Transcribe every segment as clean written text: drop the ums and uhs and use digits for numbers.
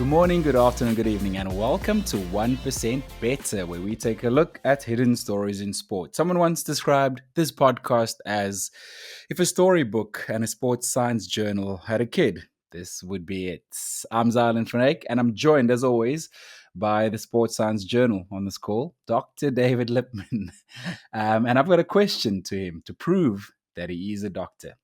Good morning, good afternoon, good evening, and welcome to 1% Better, where we take a look at hidden stories in sport. Someone once described this podcast as if a storybook and a sports science journal had a kid. This would be it. I'm Xylon, and I'm joined, as always, by the Sports Science Journal on this call, Dr. David Lipman. And I've got a question to him to prove that he is a doctor.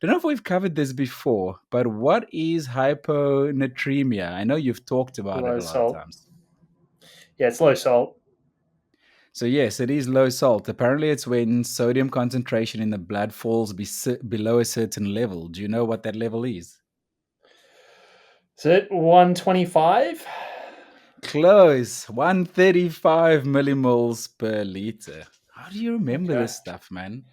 Don't know if we've covered this before, but what is hyponatremia? I know you've talked about it Low a lot of salt. times. Yeah, it's low salt. So yes, it is low salt. Apparently, it's when sodium concentration in the blood falls below a certain level. Do you know what that level is? Is it 125? Close. 135 millimoles per liter. How do you remember Okay. this stuff, man?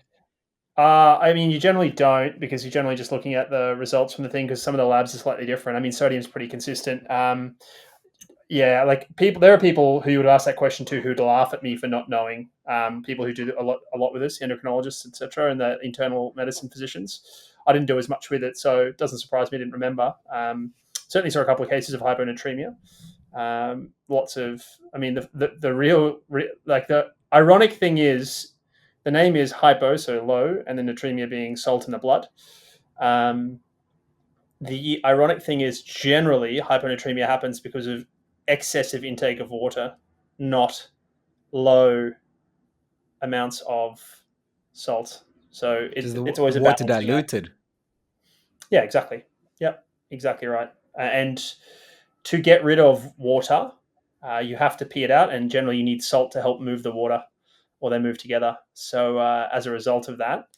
I mean, you generally don't because you're generally just looking at the results from the thing because some of the labs are slightly different. I mean, sodium's pretty consistent. Yeah, like people, there are people who would ask that question to who'd laugh at me for not knowing. People who do a lot with this, endocrinologists, etc., and the internal medicine physicians. I didn't do as much with it, so it doesn't surprise me. I didn't remember. Certainly saw a couple of cases of hyponatremia. Lots of, I mean, the ironic thing is the name is hypo, so low, and then natremia being salt in the blood. The ironic thing is generally hyponatremia happens because of excessive intake of water, not low amounts of salt. So Is the it's always a water balancing act. diluted? Yeah, exactly. Yep, exactly right. And to get rid of water, you have to pee it out, and generally you need salt to help move the water, or they move together. So as a result of that,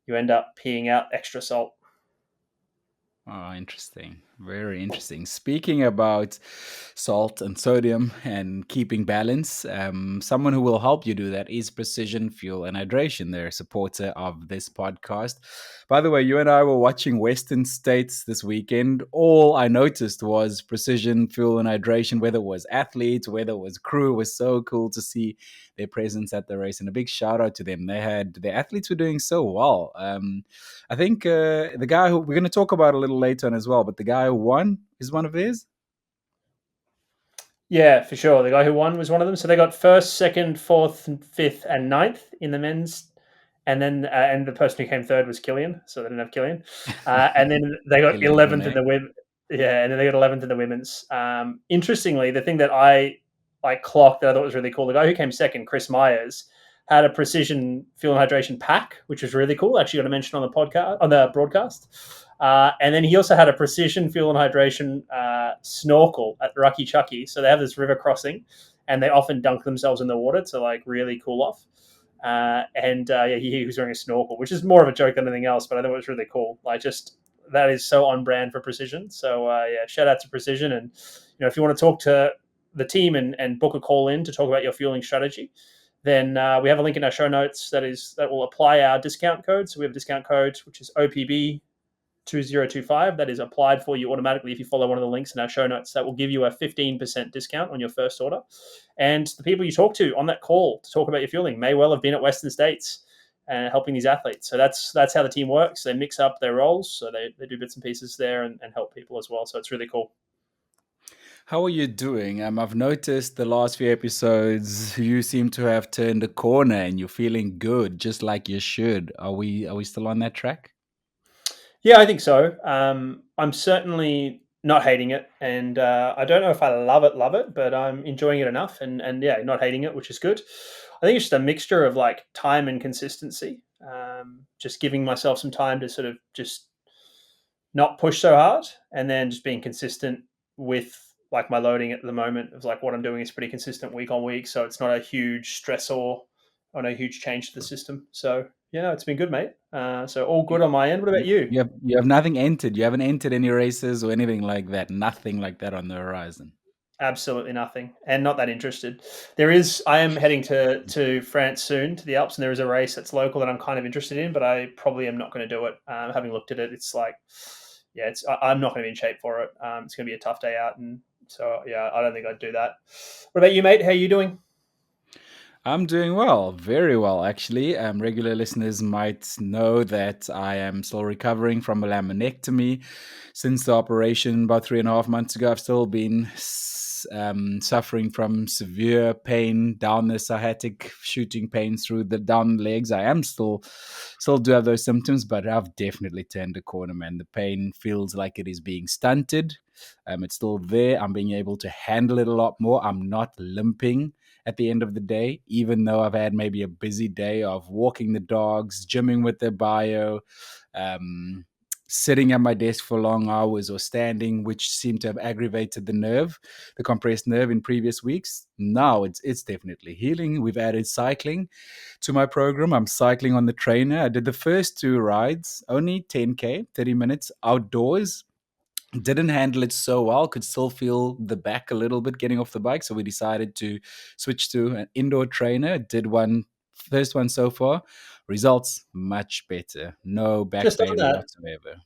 you end up peeing out extra salt. Oh, interesting. Very interesting. Speaking about salt and sodium and keeping balance, someone who will help you do that is Precision Fuel and Hydration. They're a supporter of this podcast. By the way, you and I were watching Western States this weekend. All I noticed was Precision Fuel and Hydration, whether it was athletes, whether it was crew. It was so cool to see their presence at the race. And a big shout out to them. The athletes were doing so well. I think the guy who we're going to talk about a little later on as well, but the guy who won is one of theirs. Yeah, for sure. The guy who won was one of them. So they got first, second, fourth, fifth, and ninth in the men's, and then and the person who came third was Killian. So they didn't have Killian, and then they got Killian 11th in Jornet. the women. Yeah, and then they got 11th in the women's. Interestingly, the thing that I clocked that I thought was really cool, the guy who came second, Chris Myers, had a precision fuel and hydration pack, which was really cool. Actually, got a mention on the podcast, on the broadcast. And then he also had a precision fuel and hydration snorkel at Rucky Chucky. So they have this river crossing, and they often dunk themselves in the water to like really cool off. Yeah, he was wearing a snorkel, which is more of a joke than anything else, but I thought it was really cool. Like, just that is so on brand for Precision. So yeah, shout out to Precision. And if you want to talk to the team and book a call in to talk about your fueling strategy, then we have a link in our show notes that will apply our discount code. So we have a discount code which is OPB 2025 that is applied for you automatically if you follow one of the links in our show notes. That will give you a 15% discount on your first order. And the people you talk to on that call to talk about your fueling may well have been at Western States and helping these athletes. So that's how the team works. They mix up their roles, so they do bits and pieces there and help people as well. So it's really cool. How are you doing? I've noticed the last few episodes you seem to have turned a corner and you're feeling good, just like you should. Are we still on that track? Yeah, I think so. I'm certainly not hating it, and I don't know if I love it, but I'm enjoying it enough, and yeah, not hating it, which is good. I think it's just a mixture of like time and consistency. Just giving myself some time to sort of just not push so hard, and then just being consistent with like my loading at the moment. Of like what I'm doing is pretty consistent week on week, so it's not a huge stressor or no huge change to the system. So yeah, it's been good, mate. So all good You, on my end. What about you, you? you have nothing entered. You haven't entered any races or anything like that. Nothing like that on the horizon. Absolutely nothing, and not that interested. I am heading to France soon, to the Alps, and there is a race that's local that I'm kind of interested in, but I probably am not going to do it. Having looked at it, it's like, yeah, I'm not going to be in shape for it. It's going to be a tough day out, and so yeah, I don't think I'd do that. What about you, mate? How are you doing? I'm doing well, very well, actually. Regular listeners might know that I am still recovering from a laminectomy since the operation about 3.5 months ago. I've still been suffering from severe pain down the sciatic shooting pain through the down the legs. I am still do have those symptoms, but I've definitely turned a corner, man. The pain feels like it is being stunted. It's still there. I'm being able to handle it a lot more. I'm not limping at the end of the day, even though I've had maybe a busy day of walking the dogs, gymming with their bio, um, sitting at my desk for long hours or standing, which seemed to have aggravated the compressed nerve in previous weeks. Now it's definitely healing. We've added cycling to my program. I'm cycling on the trainer. I did the first two rides, only 10K, 30 minutes outdoors. Didn't handle it so well, could still feel the back a little bit getting off the bike, so we decided to switch to an indoor trainer. Did one first one so far, results much better, no back Just on pain that, whatsoever.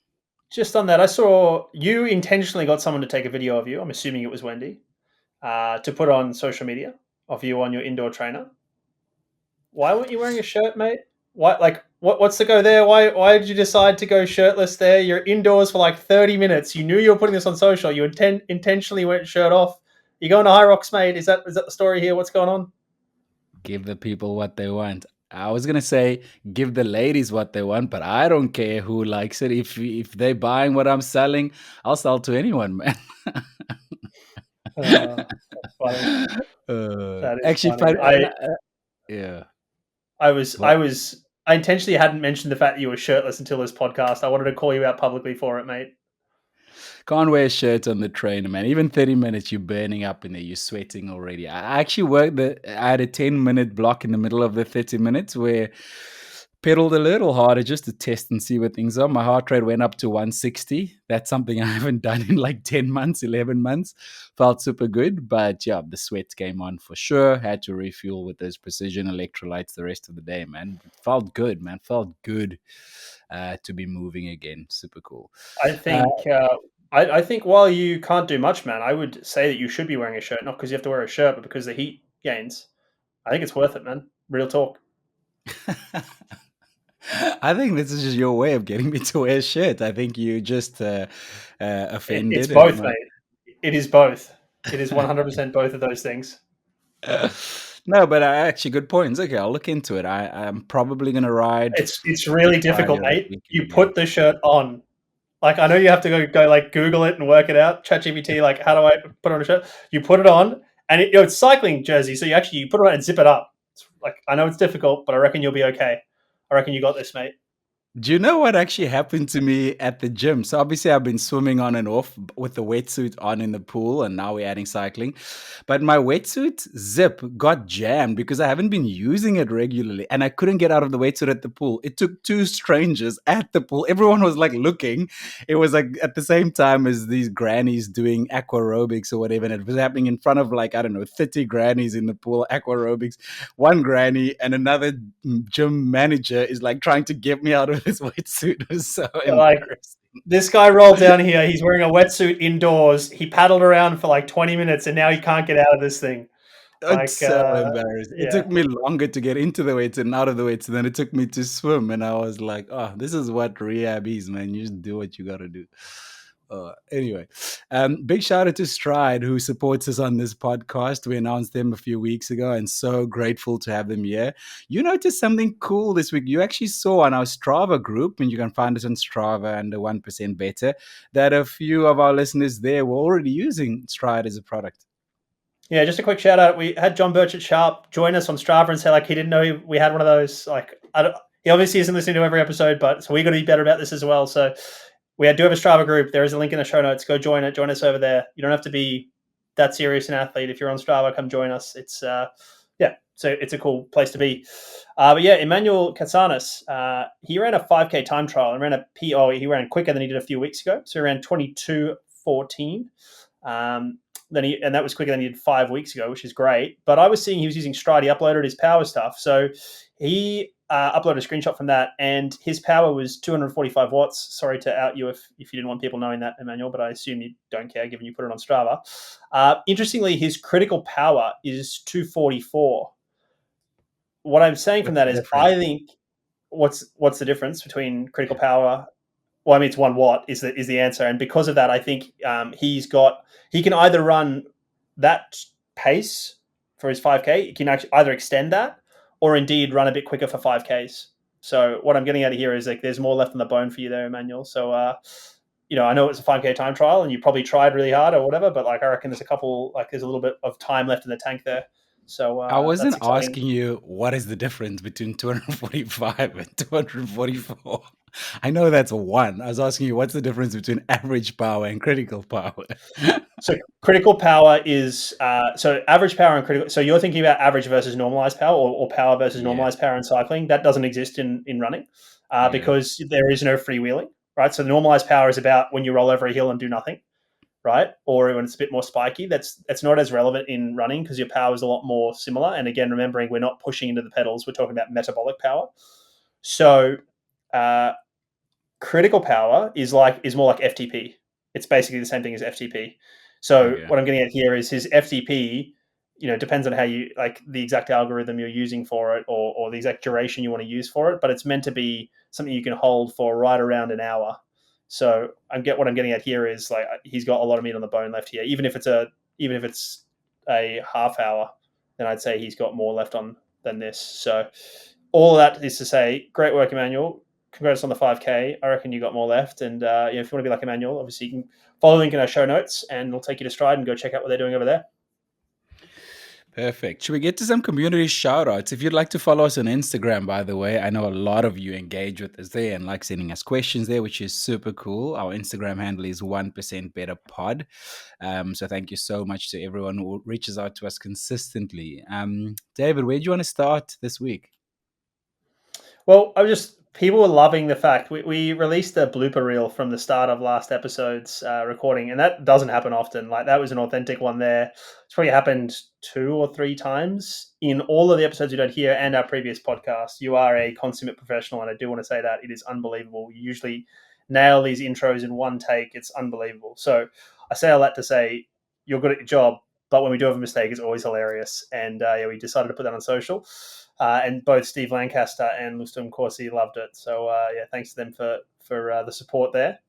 I saw you intentionally got someone to take a video of you. I'm assuming it was Wendy, to put on social media of you on your indoor trainer. Why weren't you wearing a shirt, mate? Why, like, what's the go there? Why did you decide to go shirtless there? You're indoors for like 30 minutes. You knew you were putting this on social. You intentionally went shirt off. You going to High Rocks, mate? Is that the story here? What's going on? Give the people what they want. I was gonna say give the ladies what they want, but I don't care who likes it. If they're buying what I'm selling, I'll sell to anyone, man. That's funny. That is Actually, funny. funny, yeah. I was, I What? was, I intentionally hadn't mentioned the fact that you were shirtless until this podcast. I wanted to call you out publicly for it, mate. Can't wear a shirt on the trainer, man. Even 30 minutes, you're burning up in there. You're sweating already. I actually I had a 10-minute block in the middle of the 30 minutes where pedaled a little harder just to test and see where things are. My heart rate went up to 160. That's something I haven't done in like 10 months, 11 months. Felt super good. But yeah, the sweat came on for sure. Had to refuel with those precision electrolytes the rest of the day, man. Felt good, man. Felt good to be moving again. Super cool. I Uh, think I think while you can't do much, man, I would say that you should be wearing a shirt, not because you have to wear a shirt, but because the heat gains. I think it's worth it, man. Real talk. I think this is just your way of getting me to wear shit. I think you just It's offended, and both, mate. It is both. It is 100% both of those things. no, but actually, good points. Okay, I'll look into it. I'm probably gonna ride It's the really difficult, tire this mate. weekend You again. put the shirt on. Like I know you have to go like Google it and work it out. ChatGPT, like how do I put on a shirt? You put it on, and it's cycling jersey, so you put it on and zip it up. It's like I know it's difficult, but I reckon you'll be okay. I reckon you got this, mate. Do you know what actually happened to me at the gym? So obviously I've been swimming on and off with the wetsuit on in the pool, and now we're adding cycling. But my wetsuit zip got jammed because I haven't been using it regularly, and I couldn't get out of the wetsuit at the pool. It took two strangers at the pool. Everyone was like looking. It was like at the same time as these grannies doing aqua aerobics or whatever, and it was happening in front of like I don't know 30 grannies in the pool aqua aerobics. One granny and another gym manager is like trying to get me out of this wetsuit. It was so Like embarrassing. this guy rolled down here. He's wearing a wetsuit indoors. He paddled around for like 20 minutes, and now he can't get out of this thing. It's Like, so embarrassing. It yeah. took me longer to get into the wetsuit and out of the wetsuit than it took me to swim. And I was like, oh, this is what rehab is, man. You just do what you got to do. Anyway, big shout out to Stride, who supports us on this podcast. We announced them a few weeks ago and so grateful to have them here. You noticed something cool this week. You actually saw on our Strava group, and you can find us on Strava and the 1% Better, that a few of our listeners there were already using Stride as a product. Yeah, just a quick shout out. We had John Birch at Sharp join us on Strava and say like he didn't know we had one of those. Like, he obviously isn't listening to every episode, but so we got to be better about this as well. So do have a Strava group. There is a link in the show notes. Go join it. Join us over there. You don't have to be that serious an athlete. If you're on Strava, come join us. It's so it's a cool place to be. But yeah, Emmanuel Katsanis, he ran a 5K time trial and ran a PO. He ran quicker than he did a few weeks ago. So he ran 22:14. And that was quicker than he did 5 weeks ago, which is great. But I was seeing he was using Stride. He uploaded his power stuff. So he uploaded a screenshot from that, and his power was 245 watts. Sorry to out you if you didn't want people knowing that, Emmanuel, but I assume you don't care given you put it on Strava. Interestingly, his critical power is 244. what I'm saying from What's that the is difference? I think what's the difference between critical power? Well, I mean, it's 1 watt is the answer, and because of that, I think he can either run that pace for his 5K. He can actually either extend that or indeed run a bit quicker for 5Ks. So what I'm getting at here is like there's more left on the bone for you there, Emmanuel. So I know it's a 5K time trial, and you probably tried really hard or whatever, but like I reckon there's a little bit of time left in the tank there. So I that's wasn't exciting. asking you what is the difference between 245 and 244. I know that's one. I was asking you what's the difference between average power and critical power. So critical power is so average power and critical. So you're thinking about average versus normalized power, or power versus Yeah, normalized power in cycling. That doesn't exist in running yeah, because there is no freewheeling, right? So the normalized power is about when you roll over a hill and do nothing, right? Or when it's a bit more spiky. That's not as relevant in running because your power is a lot more similar. And again, remembering we're not pushing into the pedals; we're talking about metabolic power. So uh, critical power is more like FTP. It's basically the same thing as FTP. So okay. what I'm getting at here is his FTP. Depends on how you like the exact algorithm you're using for it, or the exact duration you want to use for it. But it's meant to be something you can hold for right around an hour. So what I'm getting at here is like he's got a lot of meat on the bone left here. Even if it's a half hour, then I'd say he's got more left on than this. So all of that is to say, great work, Emmanuel. Congrats on the 5K. I reckon you got more left. And if you want to be like Emmanuel, obviously you can follow the link in our show notes and we'll take you to Stride and go check out what they're doing over there. Perfect. Should we get to some community shout outs? If you'd like to follow us on Instagram, by the way, I know a lot of you engage with us there and like sending us questions there, which is super cool. Our Instagram handle is 1% Better Pod. So thank you so much to everyone who reaches out to us consistently. David, where do you want to start this week? Well, people were loving the fact we released a blooper reel from the start of last episode's recording, and that doesn't happen often. Like that was an authentic one there. It's probably happened 2 or 3 times in all of the episodes you don't hear and our previous podcast. You are a consummate professional, and I do want to say that it is unbelievable. You usually nail these intros in one take. It's unbelievable. So I say all that to say you're good at your job, but when we do have a mistake, it's always hilarious. And we decided to put that on social. And both Steve Lancaster and Lustum Corsi loved it. So thanks to them for the support there.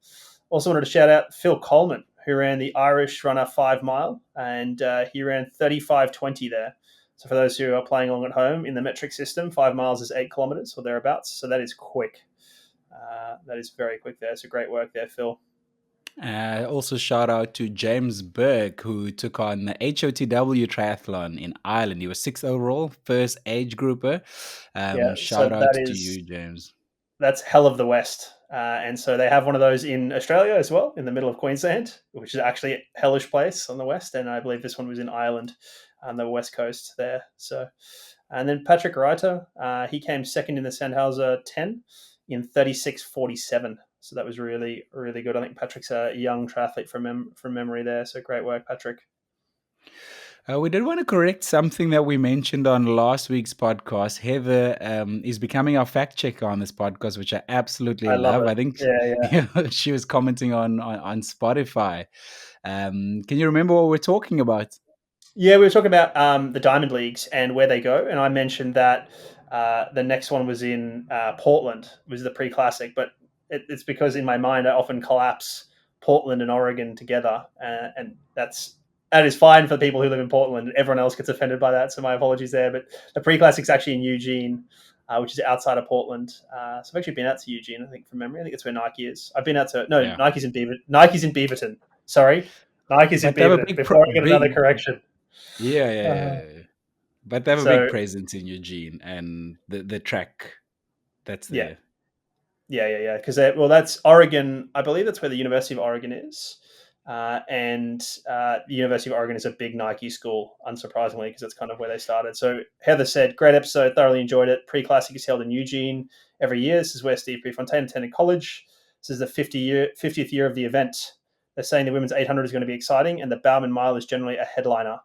Also wanted to shout out Phil Coleman, who ran the Irish Runner 5 mile, and he ran 35:20 there. So for those who are playing along at home in the metric system, 5 miles is 8 kilometers or thereabouts. So that is quick. That is very quick there. So great work there, Phil. Also, shout out to James Burke, who took on the HOTW triathlon in Ireland. He was sixth overall, first age grouper. Yeah. So Shout out that to is you, James. that's hell of the West. And so they have one of those in Australia as well, in the middle of Queensland, which is actually a hellish place on the west. And I believe this one was in Ireland on the west coast there. So, and then Patrick Reiter, he came second in the Sandhauser 10 in 36:47. So that was really, really good. I think Patrick's a young triathlete from memory there. So great work, Patrick. We did want to correct something that we mentioned on last week's podcast. Heather is becoming our fact checker on this podcast, which I absolutely I love love. it. I think Yeah. she was commenting on Spotify. Can you remember what we're talking about? Yeah, we were talking about the Diamond Leagues and where they go, and I mentioned that the next one was in Portland, was the pre-classic, but it's because in my mind I often collapse Portland and Oregon together, and that is fine for people who live in Portland. Everyone else gets offended by that, so my apologies there. But the pre-classic's actually in Eugene, which is outside of Portland. So I've actually been out to Eugene, I think from memory. I think it's where Nike is. I've been out to no, Yeah, Nike's in Beaverton. Sorry, Nike's in but they have a Beaverton. Before I get another big, correction. yeah. But they have a big So presence in Eugene and the track that's yeah, there. yeah. Because that's Oregon. I believe that's where the University of Oregon is, and the University of Oregon is a big Nike school, unsurprisingly, because that's kind of where they started. So Heather said, "Great episode, thoroughly enjoyed it. Pre-classic is held in Eugene every year. This is where Steve Prefontaine attended college. This is the 50th year of the event. They're saying the women's 800 is going to be exciting, and the Bauman Mile is generally a headliner."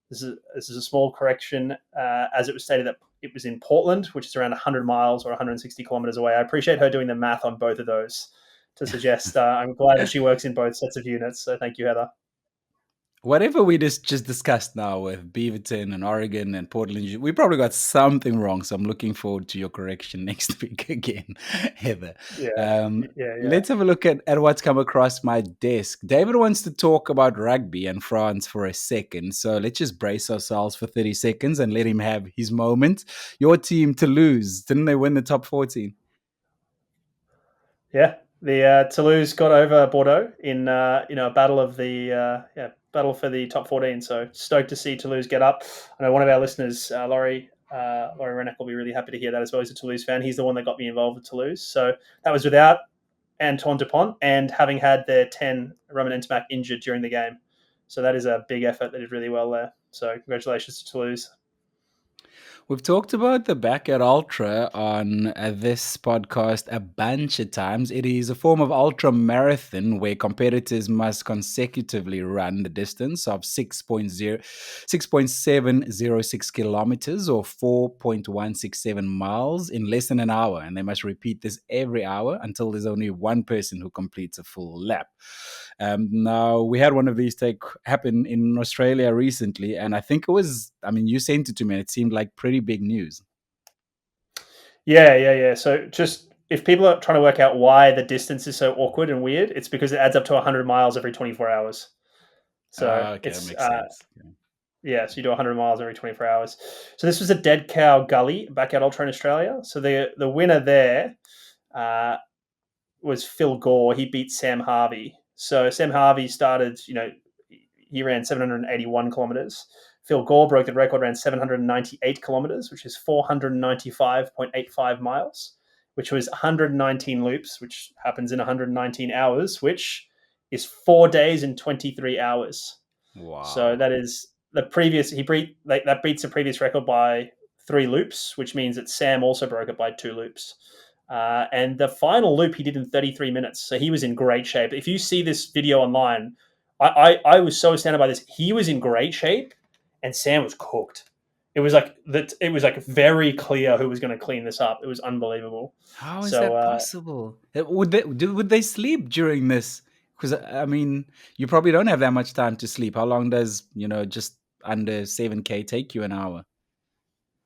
This is a small correction, as it was stated that it was in Portland, which is around 100 miles or 160 kilometers away. I appreciate her doing the math on both of those to suggest. I'm glad that she works in both sets of units. So thank you, Heather. whatever we just discussed now with Beaverton and Oregon and Portland, we probably got something wrong. So I'm looking forward to your correction next week again, Heather. Yeah, yeah. Let's have a look at what's come across my desk. David wants to talk about rugby and France for a second. So let's just brace ourselves for 30 seconds and let him have his moment. Your team, Toulouse, didn't they win the top 14? Yeah, the Toulouse got over Bordeaux in a battle of the battle for the top 14. So stoked to see Toulouse get up. I know one of our listeners, Laurie Rennick, will be really happy to hear that as well. He's a Toulouse fan. He's the one that got me involved with Toulouse. So that was without Antoine Dupont and having had their 10 Roman Ntamack injured during the game. So that is a big effort. They did really well there. So congratulations to Toulouse. We've talked about the Backyard Ultra on this podcast a bunch of times. It is a form of ultra marathon where competitors must consecutively run the distance of 6.706 kilometers or 4.167 miles in less than an hour. And they must repeat this every hour until there's only one person who completes a full lap. Now, we had one of these happen in Australia recently, and I think it was, I mean, you sent it to me, and it seemed like pretty big news. Yeah. So just if people are trying to work out why the distance is so awkward and weird, it's because it adds up to 100 miles every 24 hours. So Okay, that it's makes sense. yeah, so you do 100 miles every 24 hours. So this was a Dead Cow Gully back at Ultra in Australia. So the winner there was Phil Gore. He beat Sam Harvey. So Sam Harvey started, he ran 781 kilometers. Phil Gore broke the record, ran 798 kilometers, which is 495.85 miles, which was 119 loops, which happens in 119 hours, which is 4 days and 23 hours. So Wow. that is that beats the previous record by 3 loops, which means that Sam also broke it by 2 loops. And the final loop he did in 33 minutes. So he was in great shape. If you see this video online, I was so astounded by this. He was in great shape, and Sam was cooked. It was like that. It was like very clear who was going to clean this up. It was unbelievable. How is So that possible? Would they sleep during this? Because I mean, you probably don't have that much time to sleep. How long does just under 7K take you an hour?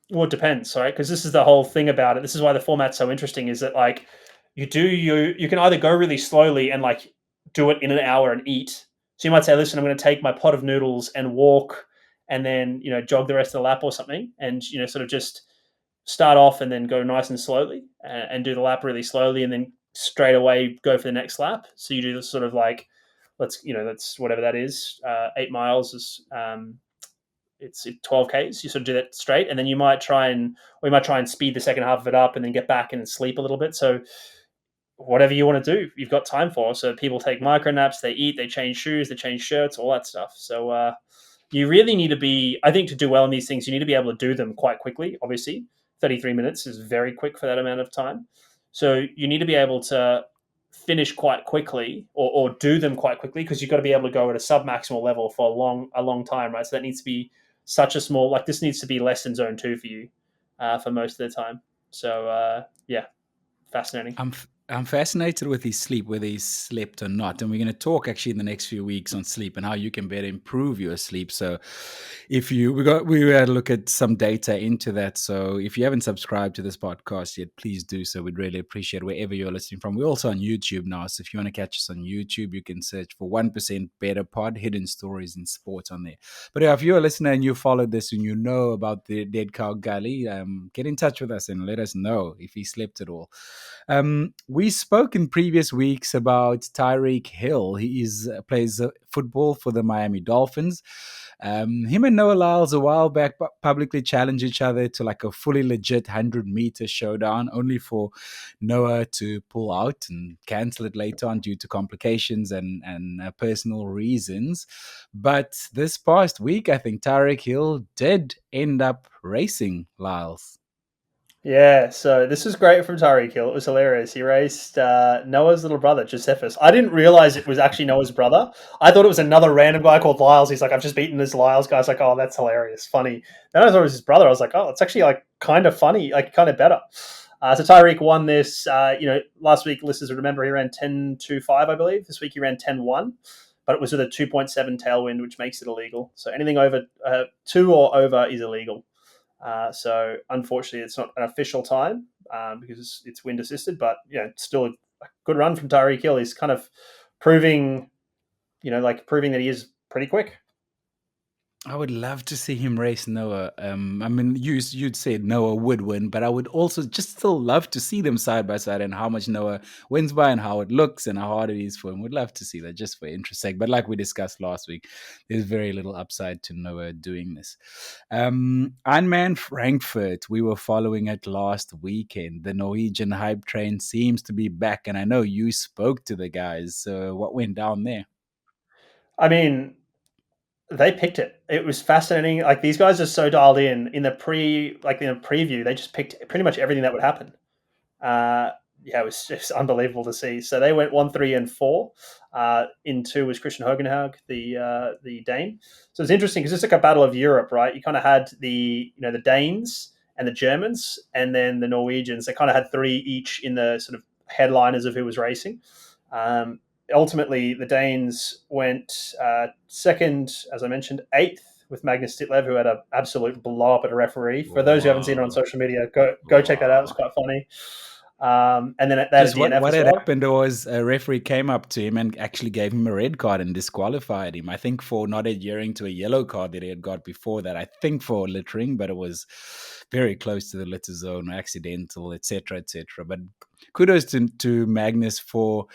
well, it depends, right? Because this is the whole thing about it. This is why the format's so interesting. Is that like you can either go really slowly and like do it in an hour and eat. So you might say, listen, I'm going to take my pot of noodles and walk, and then jog the rest of the lap or something, and sort of just start off and then go nice and slowly and do the lap really slowly, and then straight away go for the next lap. So you do this sort of like that's whatever that is, 8 miles is it's 12Ks. You sort of do that straight, and then you might try and speed the second half of it up, and then get back and sleep a little bit. So whatever you want to do, you've got time for. So people take micro naps, they eat, they change shoes, they change shirts, all that stuff. So you really need to be, I think, to do well in these things, you need to be able to do them quite quickly. Obviously, 33 minutes is very quick for that amount of time. So you need to be able to finish quite quickly or do them quite quickly, because you've got to be able to go at a sub-maximal level for a long time, right? So that needs to be such a small, like this needs to be less than zone 2 for you for most of the time. So yeah, fascinating. I'm fascinated with his sleep, whether he's slept or not. And we're going to talk actually in the next few weeks on sleep and how you can better improve your sleep. So if we had to look at some data into that. So if you haven't subscribed to this podcast yet, please do so. We'd really appreciate wherever you're listening from. We're also on YouTube now. So if you want to catch us on YouTube, you can search for 1% Better Pod, Hidden Stories in Sport on there. But if you're a listener and you followed this and you know about the Dead Cow Gully, get in touch with us and let us know if he slept at all. We spoke in previous weeks about Tyreek Hill. Plays football for the Miami Dolphins. Him and Noah Lyles a while back publicly challenged each other to like a fully legit 100-meter showdown, only for Noah to pull out and cancel it later on due to complications and personal reasons. But this past week, I think Tyreek Hill did end up racing Lyles. Yeah, so this was great from Tyreek Hill. It was hilarious. He raced Noah's little brother, Josephus. I didn't realize it was actually Noah's brother. I thought it was another random guy called Lyles. He's like, I've just beaten this Lyles guy. I was like, oh, that's hilarious, funny. Then I thought it was his brother. I was like, oh, it's actually like kind of funny, like kind of better. So Tyreek won this. Last week, listeners would remember he ran 10.25, I believe. This week he ran 10.1. but it was with a 2.7 tailwind, which makes it illegal. So anything over 2 or over is illegal. So unfortunately, it's not an official time because it's wind assisted, but it's still a good run from Tyreek Hill. He's kind of proving that he is pretty quick. I would love to see him race Noah. I mean, you'd said Noah would win, but I would also just still love to see them side by side and how much Noah wins by and how it looks and how hard it is for him. Would love to see that just for interest sake. But like we discussed last week, there's very little upside to Noah doing this. Ironman Frankfurt, we were following it last weekend. The Norwegian hype train seems to be back, and I know you spoke to the guys. So what went down there? I mean, they picked it. It was fascinating. Like, these guys are so dialed in the preview. They just picked pretty much everything that would happen. It was just unbelievable to see. So they went 1, 3, and 4. In 2 was Christian Hogenhaug, the Dane. So it's interesting because it's like a battle of Europe, right? You kind of had the Danes and the Germans, and then the Norwegians. They kind of had 3 each in the sort of headliners of who was racing. Ultimately, the Danes went second, as I mentioned, 8th with Magnus Ditlev, who had an absolute blow up at a referee. For those who haven't seen it on social media, go check that out. It's quite funny. And then they had a DNF what as had well. happened was a referee came up to him and actually gave him a red card and disqualified him. I think for not adhering to a yellow card that he had got before that. I think for littering, but it was very close to the litter zone, accidental, etc., etc. But kudos to Magnus for,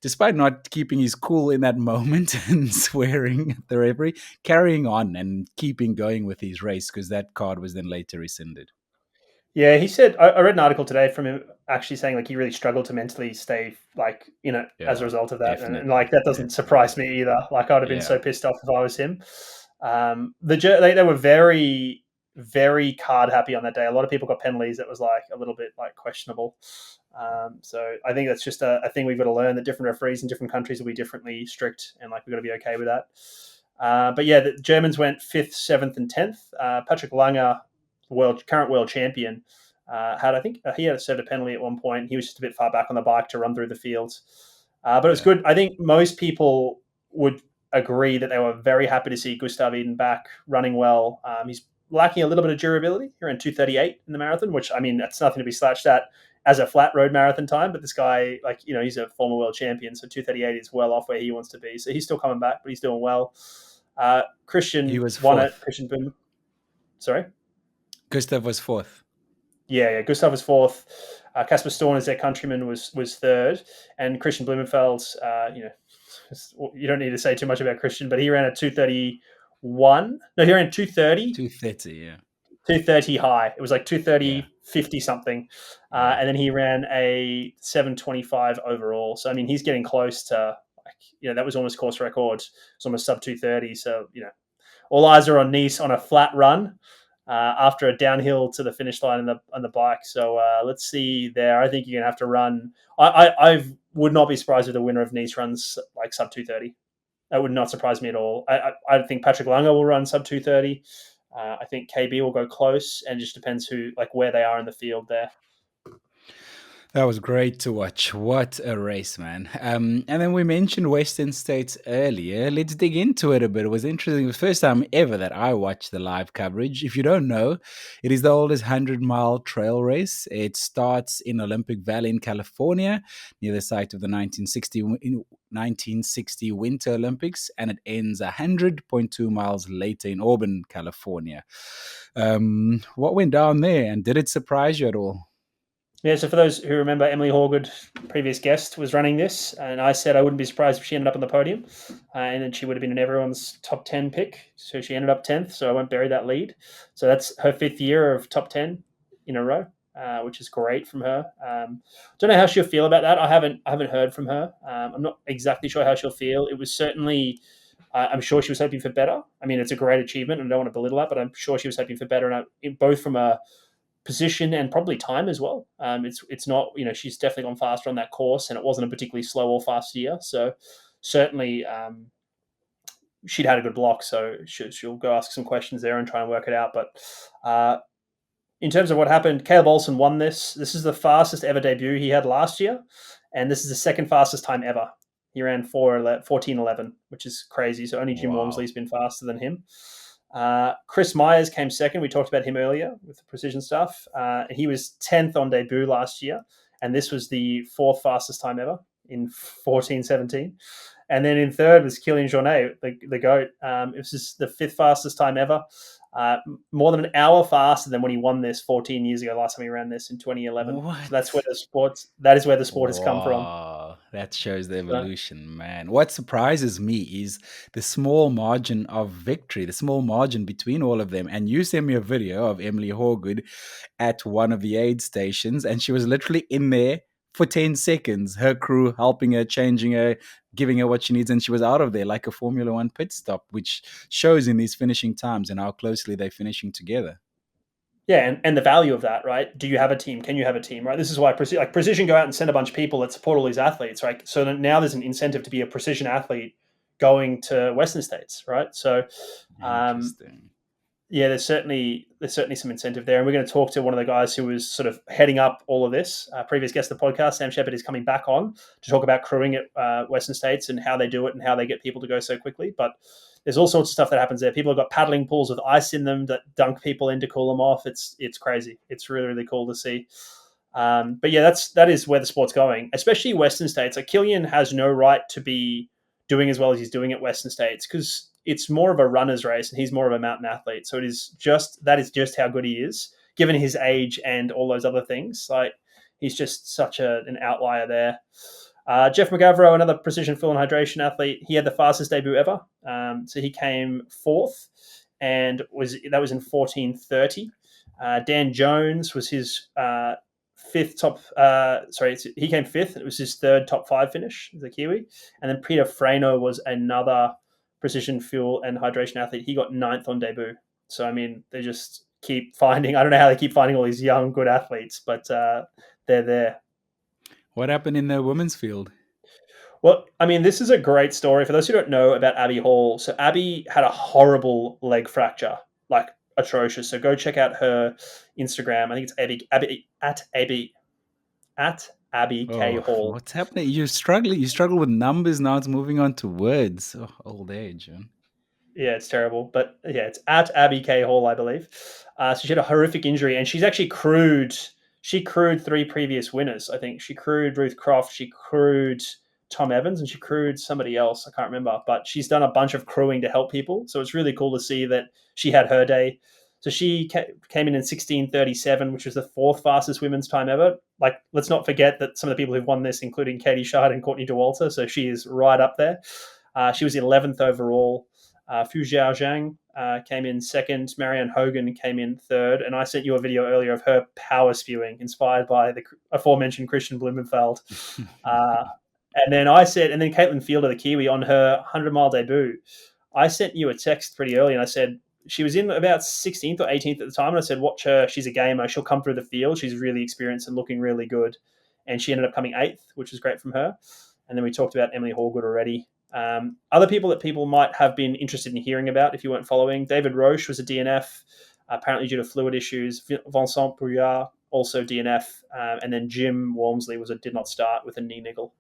despite not keeping his cool in that moment and swearing at the referee, carrying on and keeping going with his race, because that card was then later rescinded. Yeah, he said, I read an article today from him actually saying like he really struggled to mentally stay as a result of that. And like, that doesn't surprise me either. Like, I'd have been so pissed off if I was him. They were very, very card happy on that day. A lot of people got penalties that was like a little bit like questionable. So I think that's just a thing we've got to learn, that different referees in different countries will be differently strict, and like, we've got to be okay with that. But yeah, the Germans went 5th, 7th, and 10th. Patrick Lange, current world champion, I think he had served a penalty at one point. He was just a bit far back on the bike to run through the fields. But it was good. I think most people would agree that they were very happy to see Gustav Iden back running well. He's lacking a little bit of durability. He ran 2:38 in the marathon, which, I mean, that's nothing to be slouched at as a flat road marathon time. But this guy, he's a former world champion, so 2:38 is well off where he wants to be. So he's still coming back, but he's doing well. Christian He was won fourth. it. Christian Boom. Sorry? Gustav was 4th. Yeah. Gustav was 4th. Casper Storn, as their countryman, was 3rd. And Christian Blumenfeld, you don't need to say too much about Christian, but he ran a 2:31. No, he ran 2:30. 2:30, yeah. 2:30 high. It was like 2:30, 50 something. And then he ran a 7:25 overall. So, I mean, he's getting close to, that was almost course record. It's almost sub 2:30. So, all eyes are on Nice on a flat run after a downhill to the finish line on the bike. So let's see there. I think you're going to have to run. I would not be surprised if the winner of Nice runs like sub 2:30. That would not surprise me at all. I think Patrick Lange will run sub 2:30. I think KB will go close, and it just depends where they are in the field there. That was great to watch. What a race, man. And then we mentioned Western States earlier. Let's dig into it a bit. It was interesting. It was the first time ever that I watched the live coverage. If you don't know, it is the oldest 100-mile trail race. It starts in Olympic Vale in California, near the site of the 1960 Winter Olympics, and it ends 100.2 miles later in Auburn, California. What went down there, and did it surprise you at all? Yeah, so for those who remember, Emily Horgood, previous guest, was running this, and I said I wouldn't be surprised if she ended up on the podium, and then she would have been in everyone's top 10 pick. So she ended up 10th, so I won't bury that lead. So that's her 5th year of top 10 in a row, which is great from her. Don't know how she'll feel about that. I haven't heard from her. I'm not exactly sure how she'll feel. It was certainly, I'm sure she was hoping for better. I mean, it's a great achievement, and I don't want to belittle that, but I'm sure she was hoping for better, and both from a position and probably time as well. It's not, she's definitely gone faster on that course, and it wasn't a particularly slow or fast year. So certainly she'd had a good block. So she'll go ask some questions there and try and work it out. But in terms of what happened, Caleb Olsen won this. This is the fastest ever debut he had last year, and this is the second fastest time ever. He ran 14:11, which is crazy. So only Jim Wow. Walmsley's been faster than him. Chris Myers came second. We talked about him earlier with the precision stuff. He was 10th on debut last year, and this was the fourth fastest time ever in 14:17. And then in third was Kylian Jornet, the GOAT. It was just the fifth fastest time ever. More than an hour faster than when he won this 14 years ago. Last time he ran this in 2011. So that's where What? that is where the sport has come from. Wow, that shows the So, evolution, man. What surprises me is the small margin of victory, the small margin between all of them. And you sent me a video of Emily Horgood at one of the aid stations, and she was literally in there for 10 seconds, her crew helping her, changing her, giving her what she needs, and she was out of there like a Formula One pit stop, which shows in these finishing times and how closely they're finishing together. yeah, and the value of that, right? Do you have a team? Can you have a team, right? This is why Precision go out and send a bunch of people that support all these athletes, right? So now there's an incentive to be a Precision athlete going to Western States, right? So um, Interesting. yeah, there's certainly some incentive there, and we're going to talk to one of the guys who was sort of heading up all of this. Previous guest of the podcast, Sam Shepard, is coming back on to talk about crewing at Western States and how they do it and how they get people to go so quickly. But there's all sorts of stuff that happens there. People have got paddling pools with ice in them that dunk people in to cool them off. It's crazy. It's really cool to see. But yeah, that is where the sport's going, especially Western States. Like Killian has no right to be doing as well as he's doing at Western States because it's more of a runner's race and he's more of a mountain athlete. So that is just how good he is, given his age and all those other things. Like he's just such an outlier there. Jeff McGavro, another precision fuel and hydration athlete, he had the fastest debut ever. So he came fourth, and that was in 14:30. Dan Jones was his fifth top. He came fifth. It was his third top five finish, the Kiwi, and then Peter Freno was another precision fuel and hydration athlete. He got ninth on debut. So I mean, they just keep finding. I don't know how they keep finding all these young, good athletes, but they're there. What happened in the women's field? Well, I mean, this is a great story for those who don't know about Abby Hall. So Abby had a horrible leg fracture, like atrocious. So go check out her Instagram. I think it's Abby K Oh, Hall. what's happening? You're struggling. You struggle with numbers now. It's moving on to words. Oh, old age. Man. Yeah, it's terrible, but yeah, it's at Abby K Hall, I believe. So she had a horrific injury, and she's actually crewed. She crewed three previous winners. I think she crewed Ruth Croft, she crewed Tom Evans, and she crewed somebody else. I can't remember, but she's done a bunch of crewing to help people. So it's really cool to see that she had her day. So she came in 16:37, which was the fourth fastest women's time ever. Like, let's not forget that some of the people who've won this, including Katie Schad and Courtney DeWalter, so she is right up there. She was 11th overall. Fu Zhaozhang came in second. Marianne Hogan came in third. And I sent you a video earlier of her power spewing, inspired by the aforementioned Christian Blumenfeld. And then Caitlin Fielder, the Kiwi, on her 100-mile debut. I sent you a text pretty early, and I said she was in about 16th or 18th at the time. And I said, watch her. She's a gamer. She'll come through the field. She's really experienced and looking really good. And she ended up coming 8th, which was great from her. And then we talked about Emily Horgood already. Other people that people might have been interested in hearing about if you weren't following, David Roche was a DNF, apparently due to fluid issues. Vincent Brouillard, also DNF. And then Jim Walmsley did not start with a knee niggle.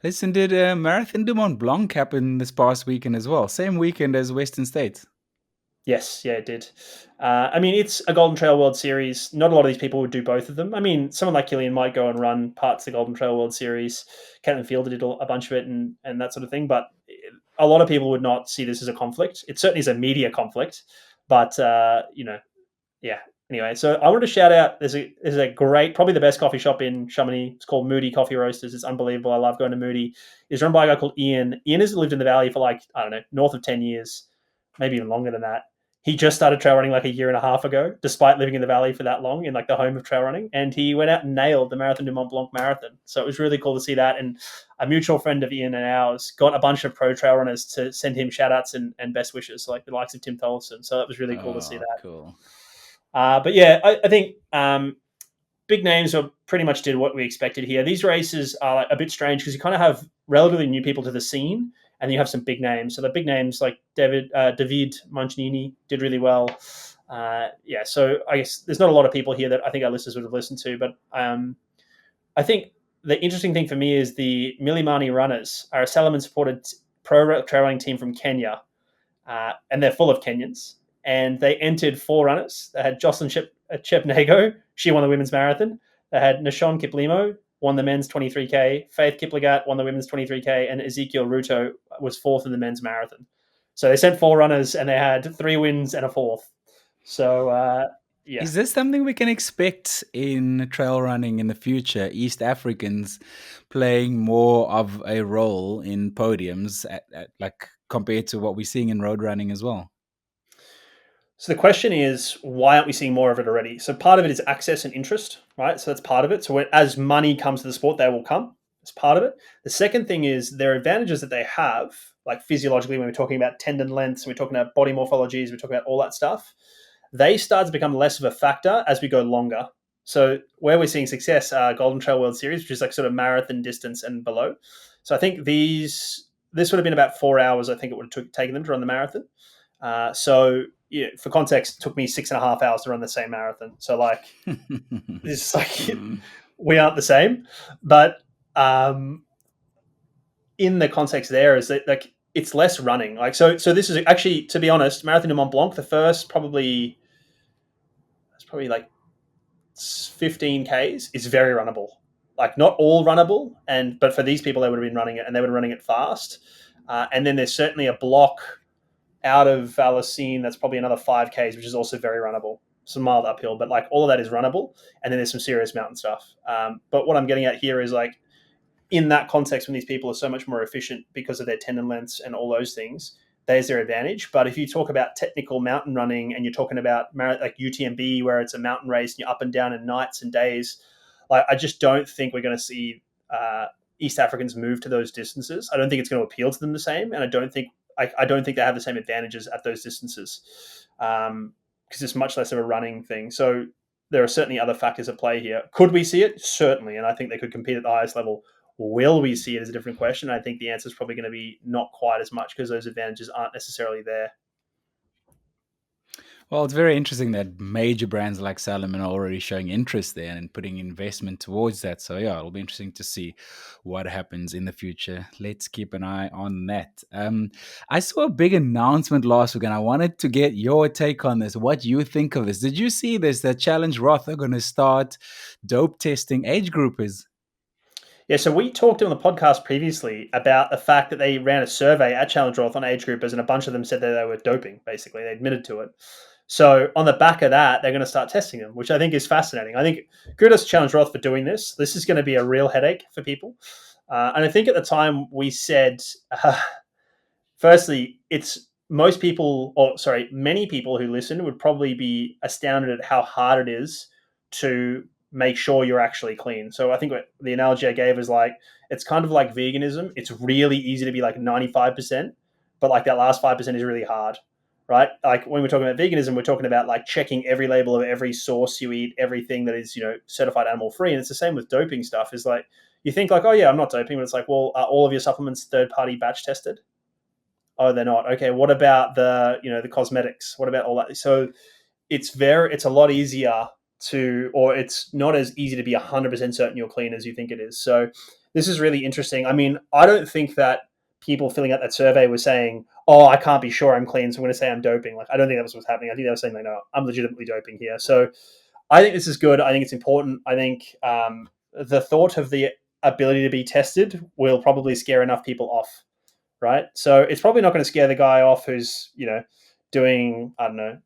Listen, did Marathon du Mont Blanc happen this past weekend as well? Same weekend as Western States? Yes, yeah, it did. I mean, it's a Golden Trail World Series. Not a lot of these people would do both of them. I mean, someone like Killian might go and run parts of the Golden Trail World Series. Caitlin Fielder did a bunch of it and that sort of thing. But a lot of people would not see this as a conflict. It certainly is a media conflict. But, yeah. Anyway, so I wanted to shout out, there's a great, probably the best coffee shop in Chamonix. It's called Moody Coffee Roasters. It's unbelievable. I love going to Moody. It's run by a guy called Ian. Ian has lived in the Valley for north of 10 years, maybe even longer than that. He just started trail running like a year and a half ago, despite living in the Valley for that long, in like the home of trail running. And he went out and nailed the Marathon du Mont Blanc marathon. So it was really cool to see that. And a mutual friend of Ian and ours got a bunch of pro trail runners to send him shout outs and best wishes, like the likes of Tim Tollefson. So that was really cool to see that. Cool. But yeah, I think big names are pretty much did what we expected here. These races are like a bit strange because you kind of have relatively new people to the scene, and then you have some big names. So the big names like David Montanini did really well. So I guess there's not a lot of people here that I think our listeners would have listened to, but I think the interesting thing for me is the Milimani runners are a Salomon supported pro trail running team from Kenya, and they're full of Kenyans. And they entered 4 runners. They had Jocelyn Chepnego, she won the women's marathon. They had Nashon Kiplimo, won the men's 23K. Faith Kipyegon won the women's 23K. And Ezekiel Ruto was 4th in the men's marathon. So they sent 4 runners and they had 3 wins and a 4th. So, yeah. Is this something we can expect in trail running in the future? East Africans playing more of a role in podiums, like compared to what we're seeing in road running as well? So the question is, why aren't we seeing more of it already? So part of it is access and interest, right? So that's part of it. So as money comes to the sport, they will come. It's part of it. The second thing is there are advantages that they have, like physiologically, when we're talking about tendon lengths, we're talking about body morphologies, we're talking about all that stuff. They start to become less of a factor as we go longer. So where we're seeing success are Golden Trail World Series, which is like sort of marathon distance and below. So I think this would have been about 4 hours. I think it would have taken them to run the marathon. So yeah, for context, it took me 6.5 hours to run the same marathon. So like, it's like we aren't the same. But in the context there is that like it's less running. Like so this is actually, to be honest, Marathon de Mont Blanc, the first probably like 15 Ks is very runnable. Like not all runnable, but for these people they would have been running it and they were running it fast. And then there's certainly a block out of Vale that's probably another 5Ks, which is also very runnable. Some mild uphill, but like all of that is runnable. And then there's some serious mountain stuff. But what I'm getting at here is like in that context, when these people are so much more efficient because of their tendon lengths and all those things, there's their advantage. But if you talk about technical mountain running and you're talking about like UTMB, where it's a mountain race and you're up and down in nights and days, like I just don't think we're going to see East Africans move to those distances. I don't think it's going to appeal to them the same, and I don't think they have the same advantages at those distances because it's much less of a running thing. So there are certainly other factors at play here. Could we see it? Certainly, and I think they could compete at the highest level. Will we see it is a different question. I think the answer is probably going to be not quite as much because those advantages aren't necessarily there. Well, it's very interesting that major brands like Salomon are already showing interest there and putting investment towards that. So, yeah, it'll be interesting to see what happens in the future. Let's keep an eye on that. I saw a big announcement last week, and I wanted to get your take on this. What you think of this? Did you see this? That Challenge Roth are going to start dope testing age groupers. Yeah, so we talked on the podcast previously about the fact that they ran a survey at Challenge Roth on age groupers, and a bunch of them said that they were doping, basically. They admitted to it. So on the back of that, they're going to start testing them, which I think is fascinating. I think kudos to Challenge Roth for doing this. This is going to be a real headache for people. And I think at the time we said, firstly, many people who listen would probably be astounded at how hard it is to make sure you're actually clean. So I think the analogy I gave is like, it's kind of like veganism. It's really easy to be like 95%, but like that last 5% is really hard. Right? Like when we're talking about veganism, we're talking about like checking every label of every sauce you eat, everything that is, certified animal free. And it's the same with doping stuff. Is like, you think like, oh yeah, I'm not doping, but it's like, well, are all of your supplements third-party batch tested? Oh, they're not. Okay. What about the cosmetics? What about all that? So it's a lot easier or it's not as easy to be 100% certain you're clean as you think it is. So this is really interesting. I mean, I don't think that people filling out that survey were saying, oh, I can't be sure I'm clean, so I'm going to say I'm doping. Like, I don't think that was what's happening. I think they were saying, like, no, I'm legitimately doping here. So I think this is good. I think it's important. I think the thought of the ability to be tested will probably scare enough people off, right? So it's probably not going to scare the guy off who's, doing, I don't know,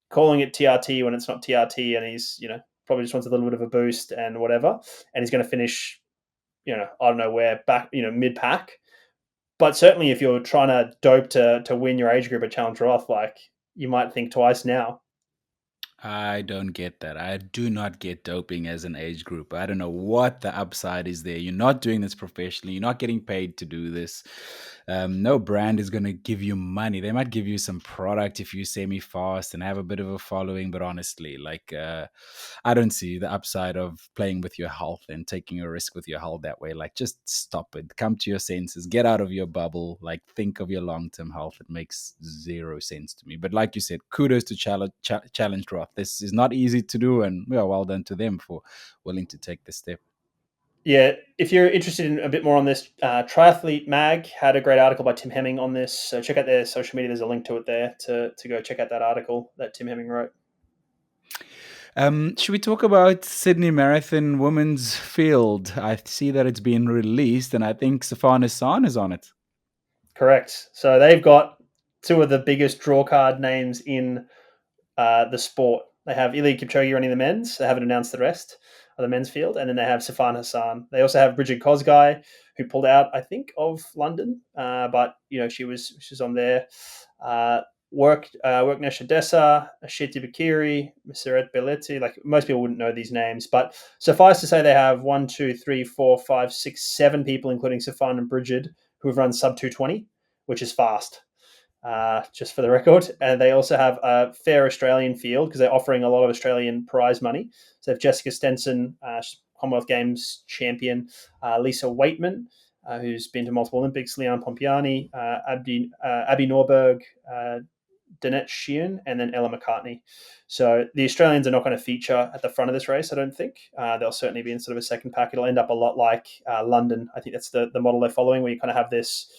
calling it TRT when it's not TRT, and he's, probably just wants a little bit of a boost and whatever, and he's going to finish, I don't know where, back, mid-pack. But certainly if you're trying to dope to win your age group at Challenge Roth, like, you might think twice now. I don't get that. I do not get doping as an age group. I don't know what the upside is there. You're not doing this professionally. You're not getting paid to do this. No brand is going to give you money. They might give you some product if you semi-fast and have a bit of a following. But honestly, I don't see the upside of playing with your health and taking a risk with your health that way. Like, just stop it. Come to your senses. Get out of your bubble. Like, think of your long-term health. It makes zero sense to me. But like you said, kudos to Challenge Roth. This is not easy to do, and well done to them for willing to take the step. Yeah, if you're interested in a bit more on this, Triathlete Mag had a great article by Tim Hemming on this. So check out their social media. There's a link to it there to go check out that article that Tim Hemming wrote. Should we talk about Sydney Marathon women's field? I see that it's been released, and I think Safan Hassan is on it. Correct. So they've got two of the biggest draw card names in the sport. They have Eliud Kipchoge running the men's. They haven't announced the rest of the men's field, and then they have Safan Hassan. They also have Bridget Kosgei, who pulled out, I think, of London, but she's on there. Worknesh Odessa, Ashiti Bakiri, Messeret Belletti. Like most people wouldn't know these names, but suffice to say they have 1, 2, 3, 4, 5, 6, 7 people, including Safan and Bridget, who have run sub 220, which is fast. Just for the record. And they also have a fair Australian field because they're offering a lot of Australian prize money. So they have Jessica Stenson, Commonwealth Games champion, Lisa Waitman, who's been to multiple Olympics, Leon Pompiani, Abby Norberg, Danette Sheehan, and then Ella McCartney. So the Australians are not going to feature at the front of this race, I don't think. They'll certainly be in sort of a second pack. It'll end up a lot like London. I think that's the model they're following, where you kind of have this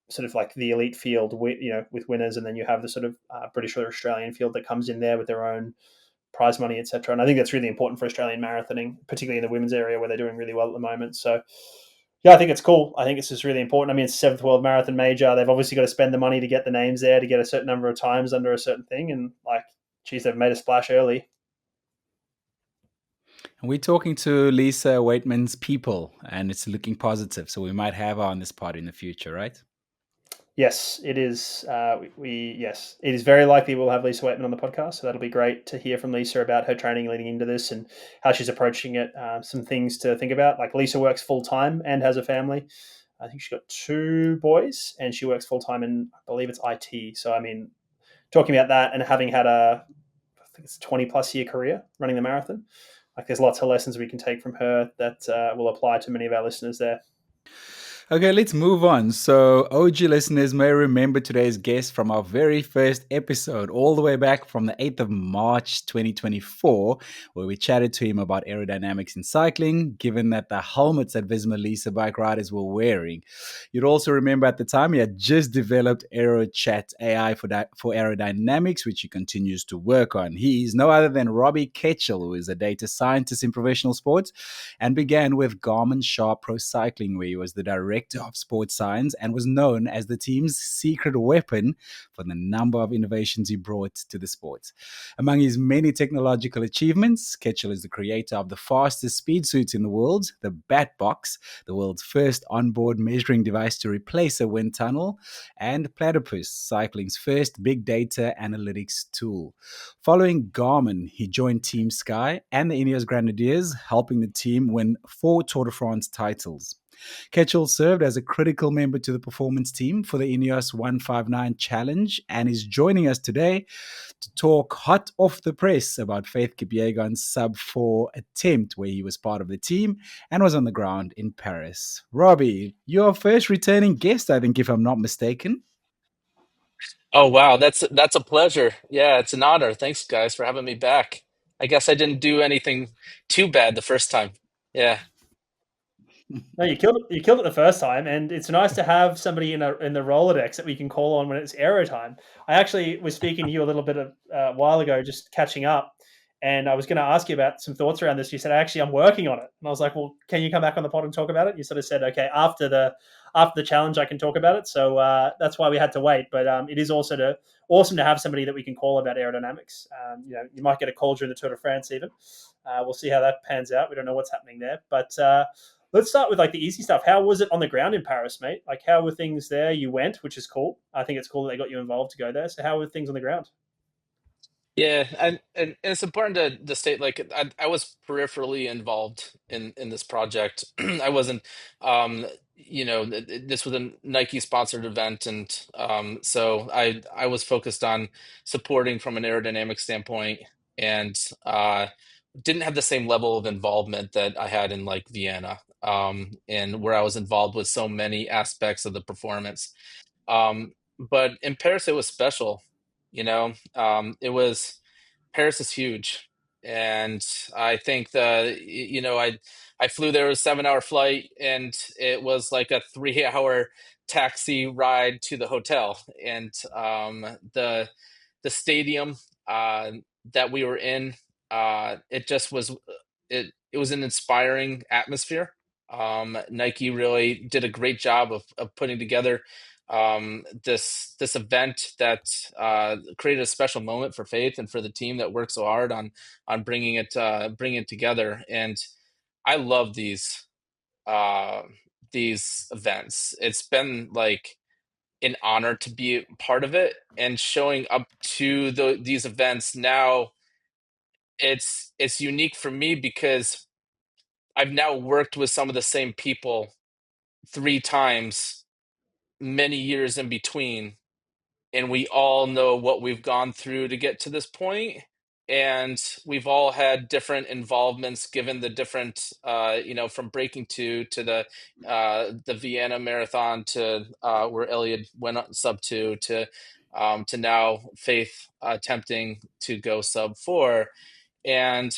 sort of like the elite field with winners, and then you have the sort of British or Australian field that comes in there with their own prize money, etc. And I think that's really important for Australian marathoning, particularly in the women's area where they're doing really well at the moment. So yeah, I think it's cool. I think it's just really important. I mean, it's the seventh world marathon major. They've obviously got to spend the money to get the names there, to get a certain number of times under a certain thing, and geez, they've made a splash early. And we're talking to Lisa Waitman's people, and it's looking positive. So we might have her on this pod in the future, right? Yes, it is. Yes, it is very likely we'll have Lisa Waitman on the podcast. So that'll be great to hear from Lisa about her training leading into this and how she's approaching it. Some things to think about. Like Lisa works full time and has a family. I think she's got 2 boys, and she works full time in, I believe it's IT. So I mean, talking about that and having had I think it's a 20+ year career running the marathon. Like there's lots of lessons we can take from her that will apply to many of our listeners there. Okay, let's move on. So, OG listeners may remember today's guest from our very first episode, all the way back from the 8th of March 2024, where we chatted to him about aerodynamics in cycling, given that the helmets that Visma Lease bike riders were wearing. You'd also remember at the time he had just developed AeroChat AI for aerodynamics, which he continues to work on. He is no other than Robby Ketchell, who is a data scientist in professional sports and began with Garmin Sharp Pro Cycling, where he was the director of sports science and was known as the team's secret weapon for the number of innovations he brought to the sport. Among his many technological achievements, Ketchell is the creator of the fastest speed suits in the world, the Batbox, the world's first onboard measuring device to replace a wind tunnel, and Platypus, cycling's first big data analytics tool. Following Garmin, he joined Team Sky and the Ineos Grenadiers, helping the team win 4 Tour de France titles. Ketchell served as a critical member to the performance team for the Ineos 159 Challenge and is joining us today to talk hot off the press about Faith Kipyegon's sub-4 attempt, where he was part of the team and was on the ground in Paris. Robby, your first returning guest, I think, if I'm not mistaken. Oh wow, that's a pleasure. Yeah, it's an honor. Thanks guys for having me back. I guess I didn't do anything too bad the first time. Yeah. No, you killed it. You killed it the first time, and it's nice to have somebody in the Rolodex that we can call on when it's aero time. I actually was speaking to you a little bit a while ago, just catching up, and I was going to ask you about some thoughts around this. You said, "Actually, I'm working on it," and I was like, "Well, can you come back on the pod and talk about it?" You sort of said, "Okay, after the challenge, I can talk about it." So that's why we had to wait. But it is also awesome to have somebody that we can call about aerodynamics. You might get a call during the Tour de France even. We'll see how that pans out. We don't know what's happening there, but. Let's start with like the easy stuff. How was it on the ground in Paris, mate? Like, how were things there? You went, which is cool. I think it's cool that they got you involved to go there. So, how were things on the ground? Yeah, and it's important to state like I was peripherally involved in this project. I wasn't this was a Nike sponsored event, and so I was focused on supporting from an aerodynamic standpoint, and didn't have the same level of involvement that I had in like Vienna, and where I was involved with so many aspects of the performance. But in Paris, it was special. It was Paris is huge. And I think I flew there, a 7 hour flight, and it was like a 3 hour taxi ride to the hotel. And the stadium that we were in, it just was it was an inspiring atmosphere. Nike really did a great job of putting together this event that created a special moment for Faith and for the team that worked so hard on bringing it together. And I love these events. It's been like an honor to be a part of it, and showing up to these events now. It's unique for me because I've now worked with some of the same people 3 times, many years in between, and we all know what we've gone through to get to this point. And we've all had different involvements given the different, from breaking two to the Vienna marathon to where Eliud went sub two to now Faith attempting to go sub four. And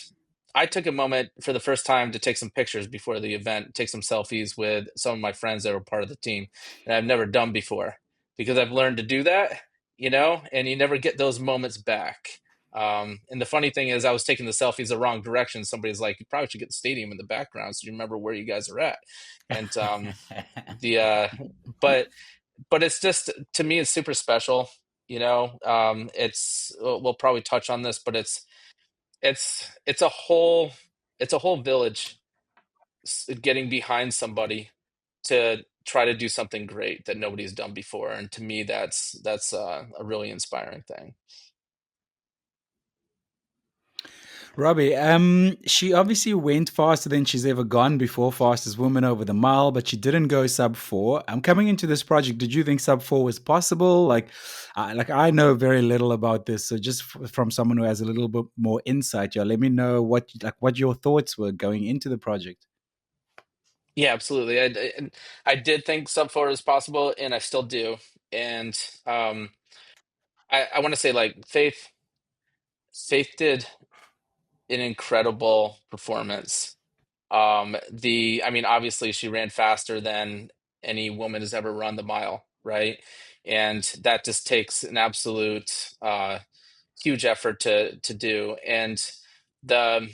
I took a moment for the first time to take some pictures before the event, take some selfies with some of my friends that were part of the team. And I've never done before because I've learned to do that, and you never get those moments back. And the funny thing is, I was taking the selfies the wrong direction. Somebody's like, you probably should get the stadium in the background so you remember where you guys are at. And the but it's just, to me, it's super special. It's, we'll probably touch on this, but it's a whole village getting behind somebody to try to do something great that nobody's done before. And to me, that's a really inspiring thing. Robbie, she obviously went faster than she's ever gone before, fastest woman over the mile, but she didn't go sub four. I'm coming into this project. Did you think sub four was possible? Like I know very little about this, so just from someone who has a little bit more insight, yeah, let me know what your thoughts were going into the project. Yeah, absolutely. I did think sub four is possible, and I still do. And I want to say, like, Faith did an incredible performance. I mean, obviously she ran faster than any woman has ever run the mile, right? And that just takes an absolute huge effort to do. And the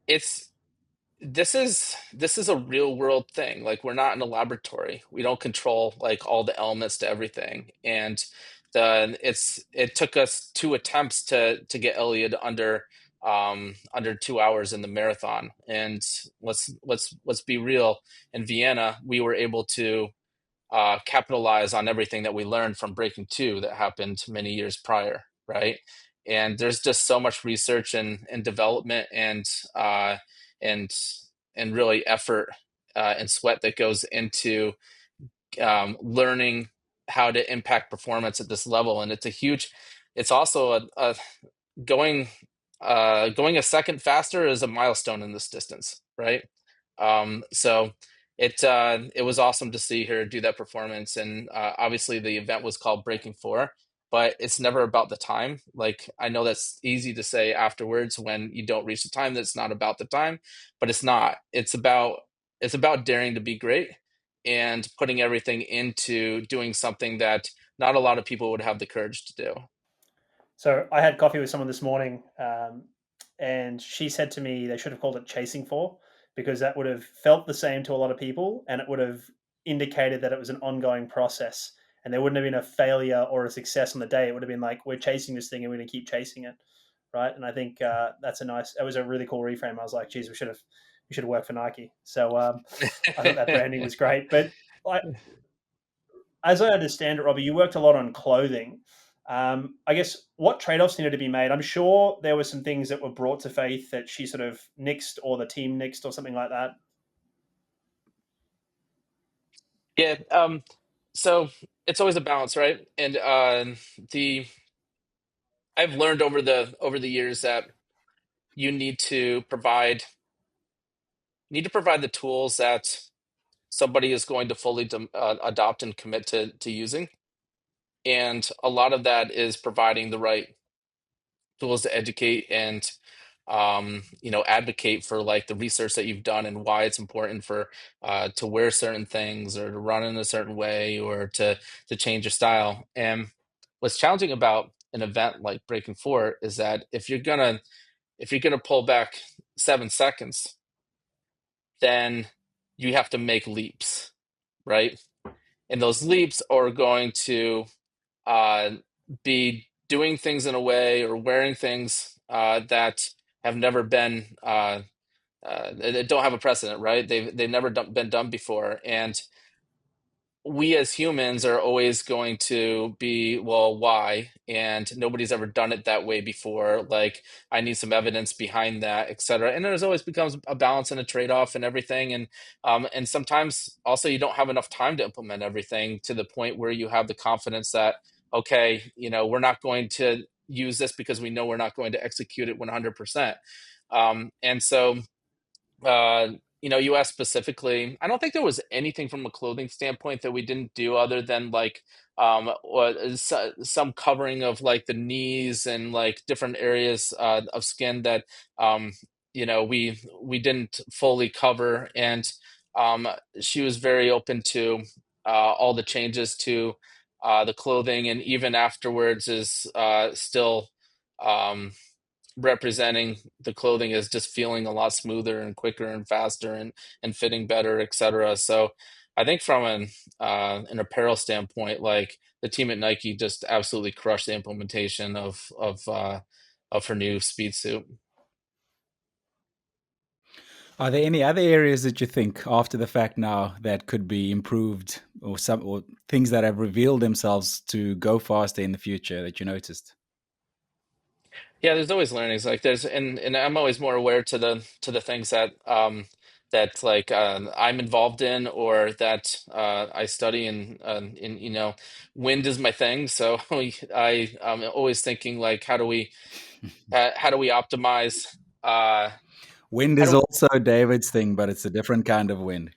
it's this is a real world thing. Like, we're not in a laboratory. We don't control like all the elements to everything. And it took us 2 attempts to get Eliud under 2 hours in the marathon. And let's be real. In Vienna, we were able to capitalize on everything that we learned from breaking two that happened many years prior, right? And there's just so much research and development uh, and and really effort and sweat that goes into learning how to impact performance at this level. And it's also a going going a second faster is a milestone in this distance, right? So it was awesome to see her do that performance. And obviously the event was called Breaking Four, but it's never about the time. Like, I know that's easy to say afterwards when you don't reach the time, that's not about the time, but it's not. It's about daring to be great and putting everything into doing something that not a lot of people would have the courage to do. So I had coffee with someone this morning, and she said to me they should have called it chasing for, because that would have felt the same to a lot of people, and it would have indicated that it was an ongoing process, and there wouldn't have been a failure or a success on the day. It would have been like, we're chasing this thing and we're going to keep chasing it, right? And I think it was a really cool reframe. I was like, geez, we should have worked for Nike. So I thought that branding was great. But like, as I understand it, Robbie, you worked a lot on clothing. I guess what trade-offs needed to be made? I'm sure there were some things that were brought to Faith that she sort of nixed, or the team nixed, or something like that. Yeah. So it's always a balance, right? And the I've learned over the years that you need to provide the tools that somebody is going to fully adopt and commit to using. And a lot of that is providing the right tools to educate and advocate for like the research that you've done and why it's important for to wear certain things or to run in a certain way or to change your style. And what's challenging about an event like breaking four is that if you're gonna pull back 7 seconds, then you have to make leaps, right? And those leaps are going to uh, be doing things in a way or wearing things that have never been they don't have a precedent, right? They've never been done before, and we as humans are always going to be, well, why? And nobody's ever done it that way before. Like, I need some evidence behind that, et cetera. And there's always becomes a balance and a trade-off and everything. And sometimes also you don't have enough time to implement everything to the point where you have the confidence that, okay, we're not going to use this because we know we're not going to execute it 100%. And so uh, you asked specifically. I don't think there was anything from a clothing standpoint that we didn't do other than like some covering of like the knees and like different areas of skin that we didn't fully cover. And um, she was very open to all the changes to the clothing, and even afterwards is still. Um, Representing the clothing as just feeling a lot smoother and quicker and faster and fitting better, etc. So I think from an apparel standpoint, like the team at Nike just absolutely crushed the implementation of her new speed suit. Are there any other areas that you think after the fact now that could be improved, or things that have revealed themselves to go faster in the future that you noticed? Yeah, there's always learnings. Like there's and I'm always more aware to the things that like I'm involved in or that I study, and wind is my thing. So I'm always thinking like how do we optimize uh Wind how is do also David's thing, but it's a different kind of wind.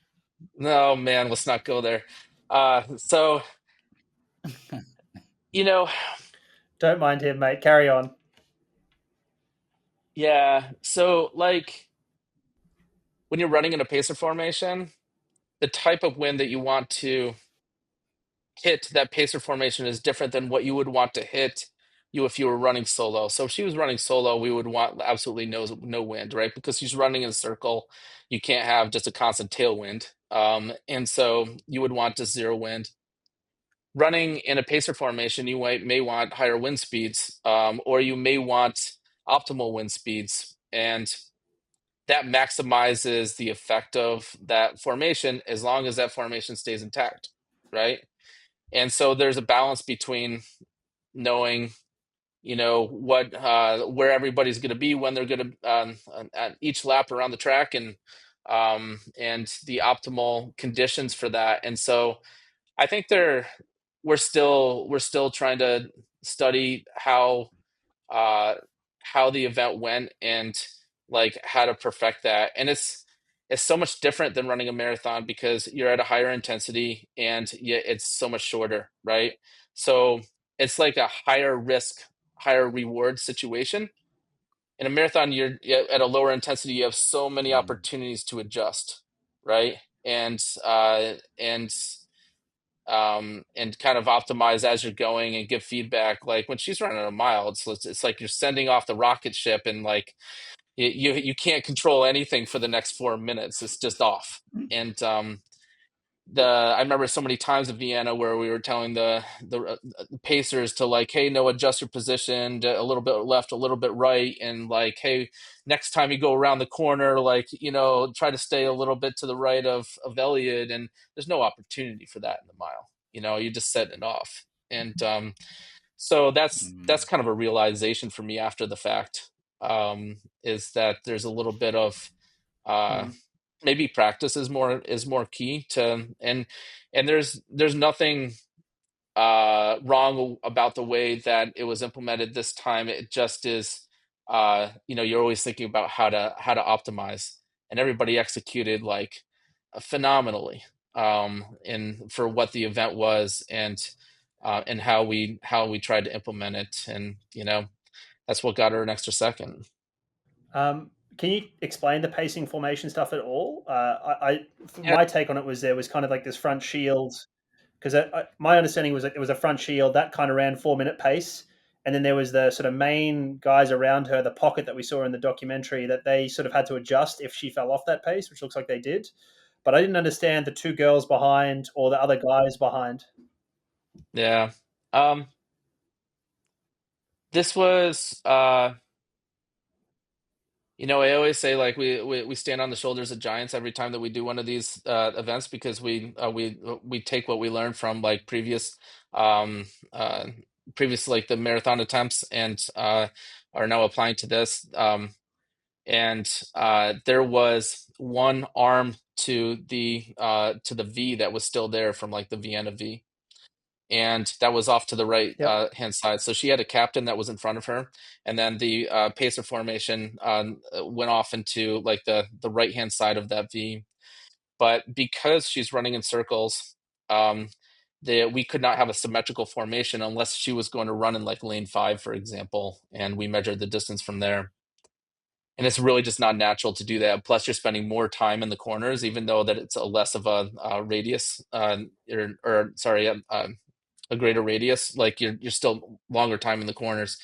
no, man, let's not go there. So you know Don't mind him, mate. Carry on. yeah, so like when you're running in a pacer formation, the type of wind that you want to hit that pacer formation is different than what you would want to hit you if you were running solo. So if she was running solo, we would want absolutely no wind, right? Because she's running in a circle. You can't have just a constant tailwind. And so you would want just zero wind. Running in a pacer formation, you may want higher wind speeds, or you may want optimal wind speeds. And that maximizes the effect of that formation as long as that formation stays intact, right? And so there's a balance between knowing, what where everybody's going to be when they're going to at each lap around the track, and the optimal conditions for that. And so I think we're still trying to study uh, how the event went and like how to perfect that. And it's so much different than running a marathon because you're at a higher intensity and it's so much shorter, right? So it's like a higher risk, higher reward situation. In a marathon, you're at a lower intensity. You have so many Mm. opportunities to adjust, right? And kind of optimize as you're going and give feedback. Like when she's running a mile, it's like you're sending off the rocket ship, and like you can't control anything for the next 4 minutes. It's just off. And I remember so many times in Vienna where we were telling the pacers to like, hey, no, adjust your position to a little bit left, a little bit right, and like, hey, next time you go around the corner, like try to stay a little bit to the right of Eliud. And there's no opportunity for that in the mile. You just set it off. And so that's Mm. kind of a realization for me after the fact, is that there's a little bit of uh, Mm. maybe practice is more key to. And there's nothing wrong about the way that it was implemented this time. It just is, you're always thinking about how to optimize, and everybody executed like phenomenally in for what the event was, and how we tried to implement it. And that's what got her an extra second. Can you explain the pacing formation stuff at all? Yeah. My take on it was there was kind of like this front shield, because my understanding was that there was a front shield that kind of ran 4 minute pace, and then there was the sort of main guys around her, the pocket that we saw in the documentary, that they sort of had to adjust if she fell off that pace, which looks like they did. But I didn't understand the two girls behind or the other guys behind. Yeah. This was I always say, like, we stand on the shoulders of giants every time that we do one of these events, because we take what we learned from like um previous like the marathon attempts, and are now applying to this. And there was one arm to the V that was still there from like the Vienna V, and that was off to the right Yep. hand side. So she had a captain that was in front of her, and then the pacer formation went off into like the right hand side of that V. But because she's running in circles, um, we could not have a symmetrical formation unless she was going to run in like lane 5, for example, and we measured the distance from there. And it's really just not natural to do that. Plus, you're spending more time in the corners, even though that it's a less of a radius, or sorry, a greater radius. Like you're still longer time in the corners,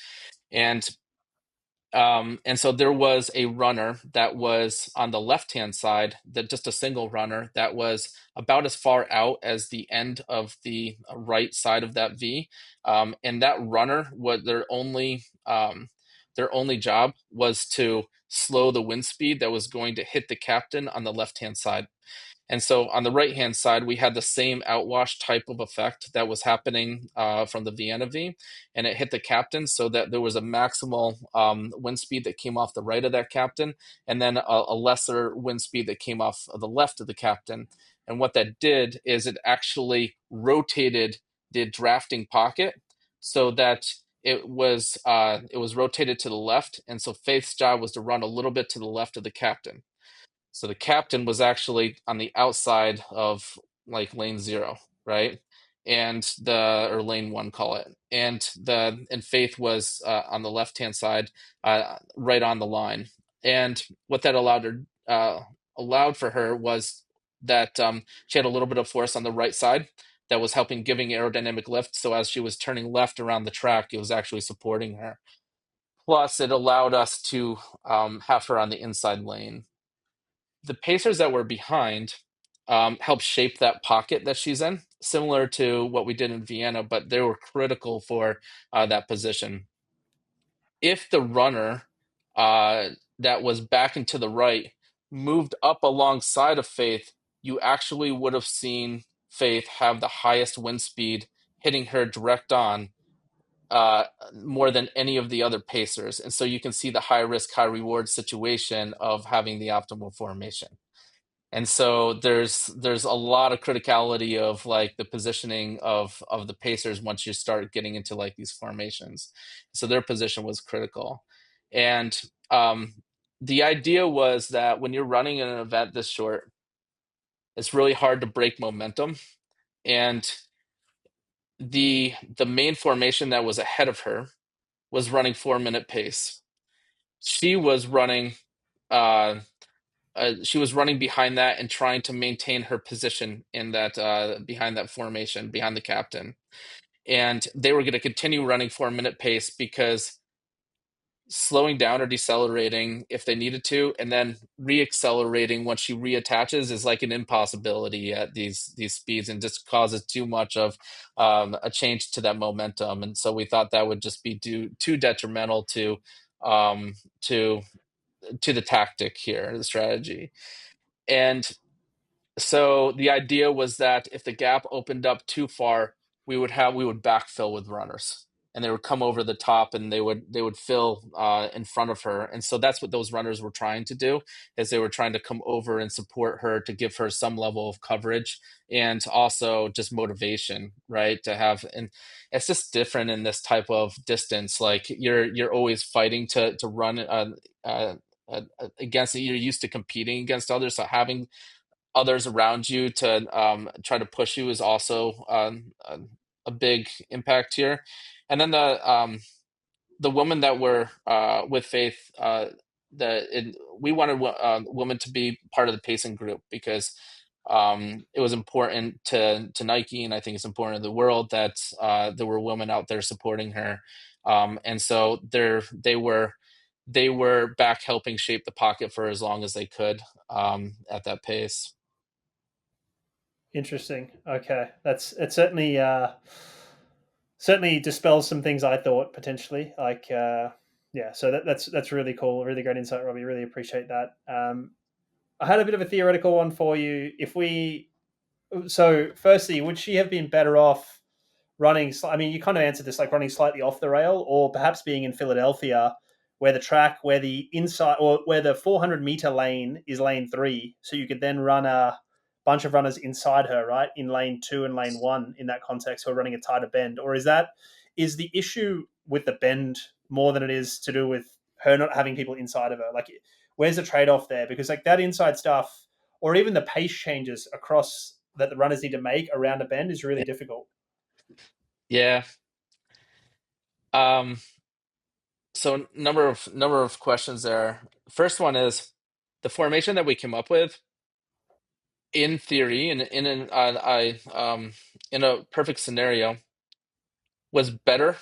and and so there was a runner that was on the left hand side, that just a single runner that was about as far out as the end of the right side of that V, and that runner, what their only job was to slow the wind speed that was going to hit the captain on the left hand side. And so on the right hand side, we had the same outwash type of effect that was happening from the Vienna V, and it hit the captain, so that there was a maximal wind speed that came off the right of that captain, and then a lesser wind speed that came off of the left of the captain. And what that did is it actually rotated the drafting pocket so that it was rotated to the left, and so Faith's job was to run a little bit to the left of the captain. So the captain was actually on the outside of like lane 0, right? And or lane 1, call it. And Faith was on the left hand side, right on the line. And what that allowed for her was that she had a little bit of force on the right side that was helping, giving aerodynamic lift. So as she was turning left around the track, it was actually supporting her. Plus, it allowed us to have her on the inside lane. The pacers that were behind helped shape that pocket that she's in, similar to what we did in Vienna, but they were critical for that position. If the runner that was back and to the right moved up alongside of Faith, you actually would have seen Faith have the highest wind speed hitting her direct on, uh, more than any of the other pacers. And so you can see the high risk, high reward situation of having the optimal formation. And so there's a lot of criticality of like the positioning of the Pacers once you start getting into like these formations. So their position was critical. And the idea was that when you're running an event this short, it's really hard to break momentum. And the main formation that was ahead of her was running 4 minute pace. She was running uh she was running behind that and trying to maintain her position in that behind that formation, behind the captain. And they were going to continue running 4 minute pace, because slowing down or decelerating if they needed to, and then reaccelerating once she reattaches, is like an impossibility at these speeds, and just causes too much of a change to that momentum. And so we thought that would just be too detrimental um, to to the tactic here, the strategy. And so the idea was that if the gap opened up too far, we would backfill with runners, and they would come over the top, and they would fill in front of her. And so that's what those runners were trying to do, is they were trying to come over and support her, to give her some level of coverage, and also just motivation, right? To have, and it's just different in this type of distance. Like you're always fighting to run uh, against it. You're used to competing against others, so having others around you to try to push you is also a big impact here. And then the women that were with Faith, we wanted women to be part of the pacing group because it was important to Nike, and I think it's important to the world that there were women out there supporting her, and so they were back helping shape the pocket for as long as they could at that pace. Interesting. Okay, it certainly dispels some things I thought potentially. Like, yeah, so that's really cool. Really great insight, Robbie. Really appreciate that. I had a bit of a theoretical one for you. So, firstly, would she have been better off running? I mean, you kind of answered this, like running slightly off the rail, or perhaps being in Philadelphia, where the inside or where the 400-meter lane is lane 3, so you could then run a bunch of runners inside her, right, in lane 2 and lane 1 in that context, who are running a tighter bend, or is the issue with the bend more than it is to do with her not having people inside of her? Like, where's the trade-off there? Because like that inside stuff, or even the pace changes across that the runners need to make around a bend is really difficult. Yeah. Um, so number of questions there. First one is the formation that we came up with. In theory, in a perfect scenario, was better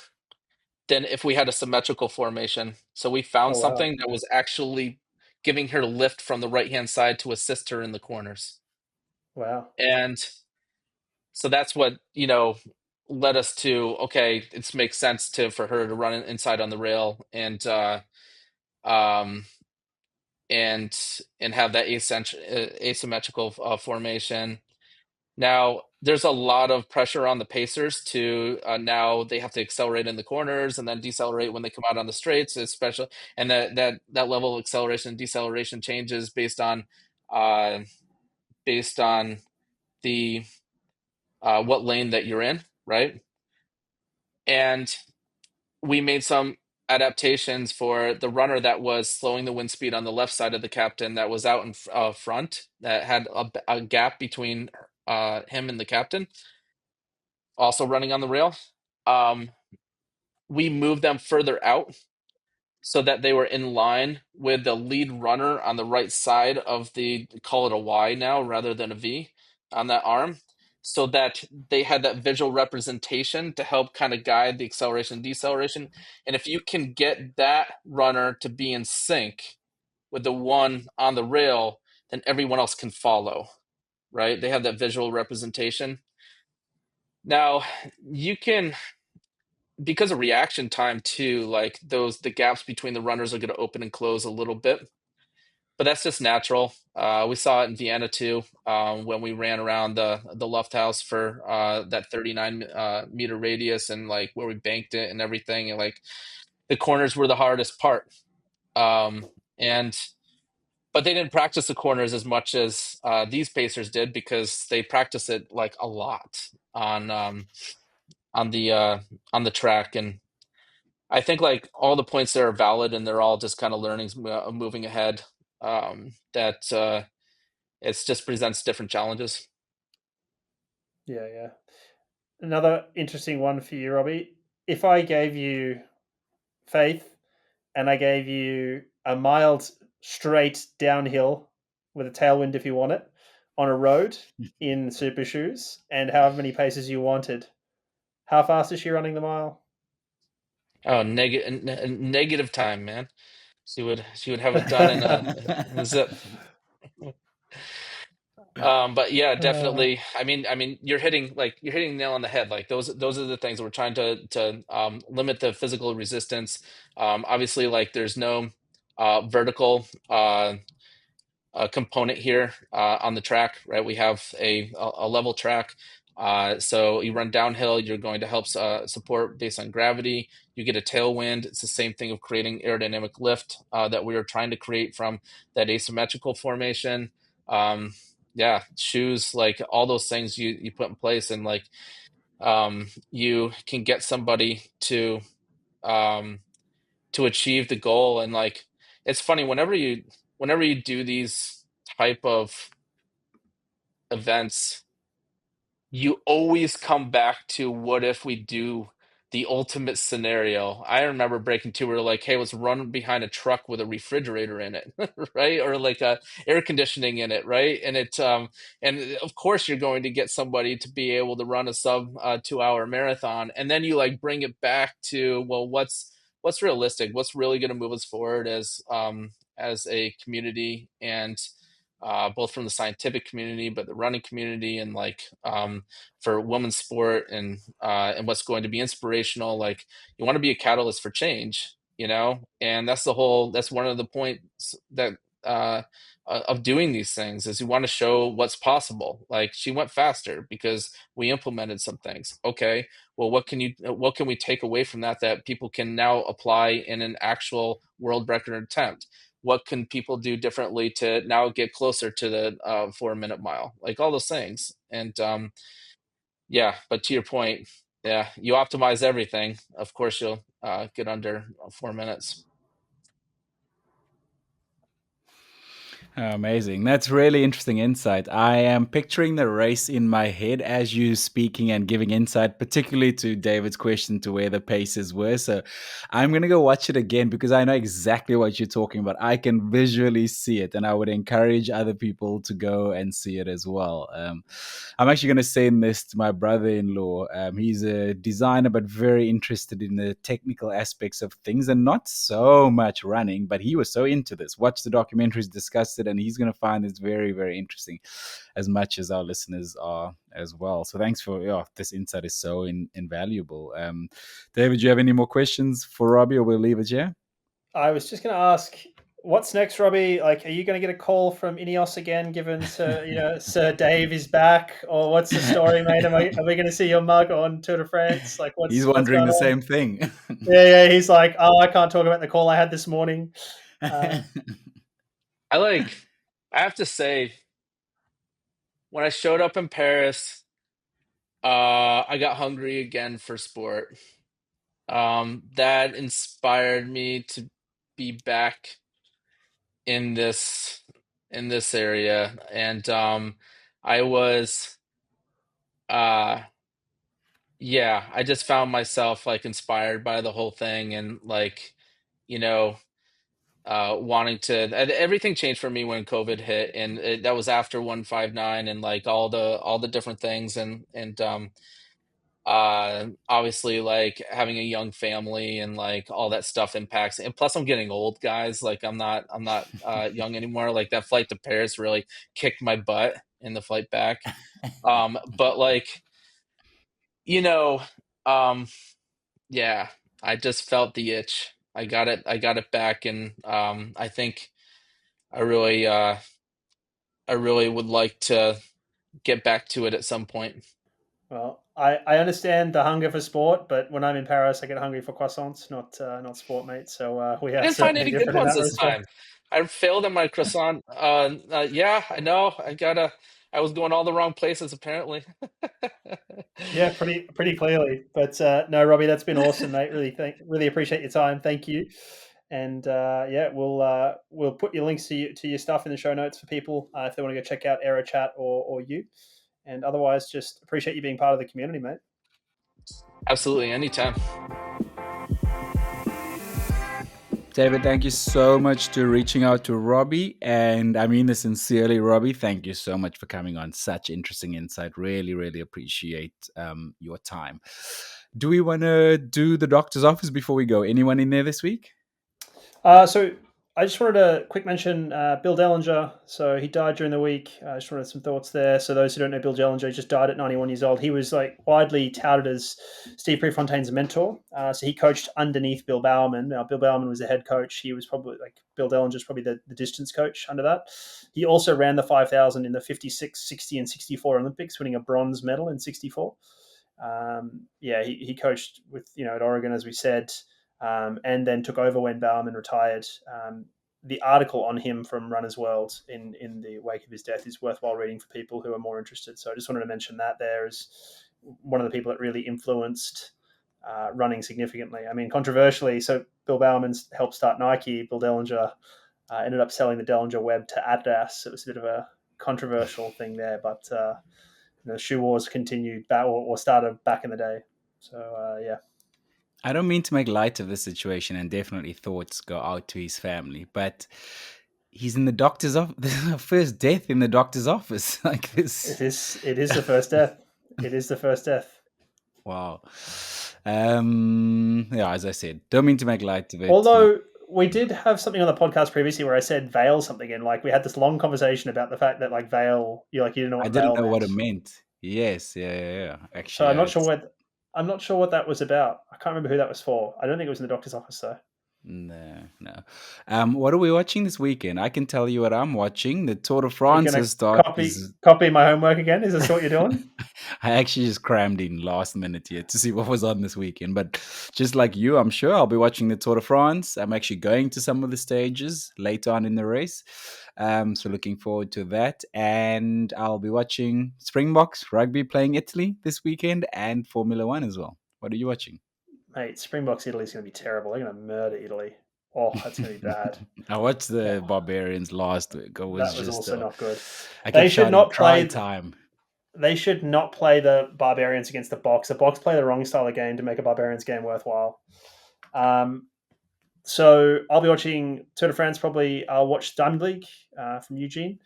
than if we had a symmetrical formation. So we found Oh wow, something that was actually giving her lift from the right hand side to assist her in the corners, wow, and so that's what led us to, okay, it makes sense for her to run inside on the rail um and have that asymmetrical formation. Now, there's a lot of pressure on the pacers to now they have to accelerate in the corners and then decelerate when they come out on the straights, especially, and that level of acceleration and deceleration changes uh, based on the what lane that you're in, right? And we made some adaptations for the runner that was slowing the wind speed on the left side of the captain, that was out in front, that had a gap between him and the captain, also running on the rail. Um, we moved them further out so that they were in line with the lead runner on the right side of the, call it a Y now rather than a V, on that arm, so that they had that visual representation to help kind of guide the acceleration and deceleration. And if you can get that runner to be in sync with the one on the rail, then everyone else can follow, right? They have that visual representation. Now, you can, because of reaction time too, like the gaps between the runners are going to open and close a little bit, but that's just natural. We saw it in Vienna too, when we ran around the Luft House for that 39 meter radius, and like where we banked it and everything, and like the corners were the hardest part. Um, and but they didn't practice the corners as much as these pacers did, because they practice it like a lot on the track. And I think like all the points there are valid, and they're all just kind of learnings, moving ahead. That it just presents different challenges. yeah, yeah. Another interesting one for you, Robbie. If I gave you Faith and I gave you a mild straight downhill with a tailwind if you want it on a road in super shoes and however many paces you wanted, how fast is she running the mile? Oh, negative time, man. She would have it done in a zip. But yeah, Uh, definitely. I mean, you're hitting the nail on the head. Like those are the things we're trying to limit the physical resistance. Obviously, like there's no vertical component here on the track, right? We have a level track. So you run downhill, you're going to help support based on gravity. You get a tailwind. It's the same thing of creating aerodynamic lift that we are trying to create from that asymmetrical formation. Yeah, shoes, like all those things you put in place, and like you can get somebody um, to achieve the goal. And like it's funny, whenever you do these type of events, you always come back to, what if we do the ultimate scenario. I remember breaking two. We were like, "Hey, let's run behind a truck with a refrigerator in it, right? Or like a air conditioning in it, right?" And of course, you're going to get somebody to be able to run a sub 2 hour marathon, and then you like bring it back to, well, what's realistic? What's really going to move us forward as a community, and both from the scientific community, but the running community, and like for women's sport, and what's going to be inspirational. Like, you want to be a catalyst for change, and that's one of the points that of doing these things, is you want to show what's possible. Like, she went faster because we implemented some things. Okay, well, what can we take away from that people can now apply in an actual world record attempt? What can people do differently to now get closer to the 4 minute mile? Like, all those things. And yeah, but to your point, yeah, you optimize everything, of course you'll get under 4 minutes. Amazing. That's really interesting insight. I am picturing the race in my head as you speaking and giving insight, particularly to David's question to where the paces were. So I'm going to go watch it again because I know exactly what you're talking about. I can visually see it, and I would encourage other people to go and see it as well. I'm actually going to send this to my brother-in-law. He's a designer, but very interested in the technical aspects of things and not so much running, but he was so into this. Watched the documentaries, discussed it, and he's going to find this very, very interesting, as much as our listeners are as well. So thanks for this insight is so invaluable. David, do you have any more questions for Robby, or we'll leave it here? I was just going to ask, what's next, Robby? Like, are you going to get a call from Ineos again, given Sir Dave is back, or what's the story, mate? Are we going to see your mug on Tour de France? Like, He's what's wondering going the on? same thing. Yeah. He's like, oh, I can't talk about the call I had this morning. I have to say, when I showed up in Paris, I got hungry again for sport. That inspired me to be back in this area, and I was yeah, I just found myself like inspired by the whole thing, and like, you know wanting to, everything changed for me when COVID hit, and that was after 159, and like all the different things, and obviously, like, having a young family and like all that stuff impacts, and plus I'm getting old, guys. Like, I'm not young anymore. Like, that flight to Paris really kicked my butt in the flight back. But like, you know um yeah, I just felt the itch. I got it back, and I think I really I really would like to get back to it at some point. Well, I understand the hunger for sport, but when I'm in Paris, I get hungry for croissants, not sport, mate. So we I are didn't find certainly any good different in ones that this respect. time. I failed at my croissant. Yeah, I know. I was going all the wrong places, apparently. Yeah, pretty clearly. But no, Robby, that's been awesome, mate. Really appreciate your time. Thank you. And yeah, we'll put your links to your stuff in the show notes for people if they want to go check out AeroChat or you. And otherwise, just appreciate you being part of the community, mate. Absolutely, anytime. David, thank you so much to reaching out to Robby. And I mean this sincerely, Robby. Thank you so much for coming on. Such interesting insight. Really, really appreciate your time. Do we want to do the doctor's office before we go? Anyone in there this week? So I just wanted to quick mention Bill Dellinger. So he died during the week. I just wanted some thoughts there. So those who don't know Bill Dellinger, he just died at 91 years old. He was like widely touted as Steve Prefontaine's mentor. So he coached underneath Bill Bowerman. Now Bill Bowerman was the head coach. He was probably like Bill Dellinger's probably the distance coach under that. He also ran the 5,000 in the 56, 60, and 64 Olympics, winning a bronze medal in 64. Yeah, he coached with at Oregon, as we said, and then took over when Bowerman retired. The article on him from Runner's World in the wake of his death is worthwhile reading for people who are more interested. So I just wanted to mention that there is one of the people that really influenced running significantly. I mean, controversially, so Bill Bowerman helped start Nike. Bill Dellinger ended up selling the Dellinger web to Adidas. It was a bit of a controversial thing there, but the shoe wars continued or started back in the day. So yeah. I don't mean to make light of the situation, and definitely thoughts go out to his family, but he's in the doctor's office. This is our first death in the doctor's office. Like this. It is the first death. It is the first death. Wow. Yeah, as I said, don't mean to make light of it. Although we did have something on the podcast previously where I said Vale something, and like we had this long conversation about the fact that like Vale, you didn't know what I didn't Vale know what it meant. meant. Yes, yeah. Actually, So I'm not sure what that was about. I can't remember who that was for. I don't think it was in the doctor's office though. No. What are we watching this weekend? I can tell you what I'm watching. The Tour de Are you France gonna has started. copy my homework again? Is this what you're doing? I actually just crammed in last minute here to see what was on this weekend. But just like you, I'm sure I'll be watching the Tour de France. I'm actually going to some of the stages later on in the race. So looking forward to that. And I'll be watching Springboks rugby playing Italy this weekend and Formula One as well. What are you watching? Mate, Springboks Italy's going to be terrible. They're going to murder Italy. Oh, that's going to be bad. I watched the Barbarians last week. That was also not good. They should not play time. They should not play the Barbarians against the Boks. The Boks play the wrong style of game to make a Barbarians game worthwhile. So I'll be watching Tour de France. Probably I'll watch Diamond League from Eugene.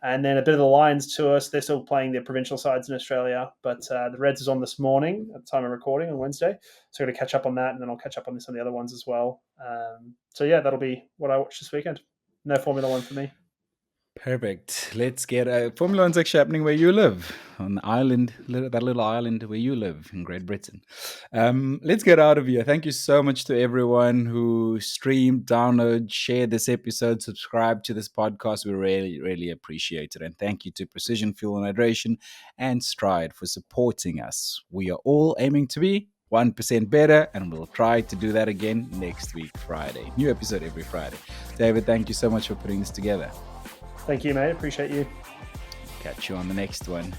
And then a bit of the Lions to us. They're still playing their provincial sides in Australia, but the Reds is on this morning at the time of recording on Wednesday. So I'm going to catch up on that, and then I'll catch up on some of the other ones as well. So yeah, that'll be what I watch this weekend. No Formula One for me. Perfect. Let's get Formula One's actually happening where you live, on the island, that little island where you live in Great Britain. Let's get out of here. Thank you so much to everyone who streamed, download, shared this episode, subscribe to this podcast. We really, really appreciate it. And thank you to Precision Fuel and Hydration and Stride for supporting us. We are all aiming to be 1% better, and we'll try to do that again next week, Friday. New episode every Friday. David, thank you so much for putting this together. Thank you, mate. Appreciate you. Catch you on the next one.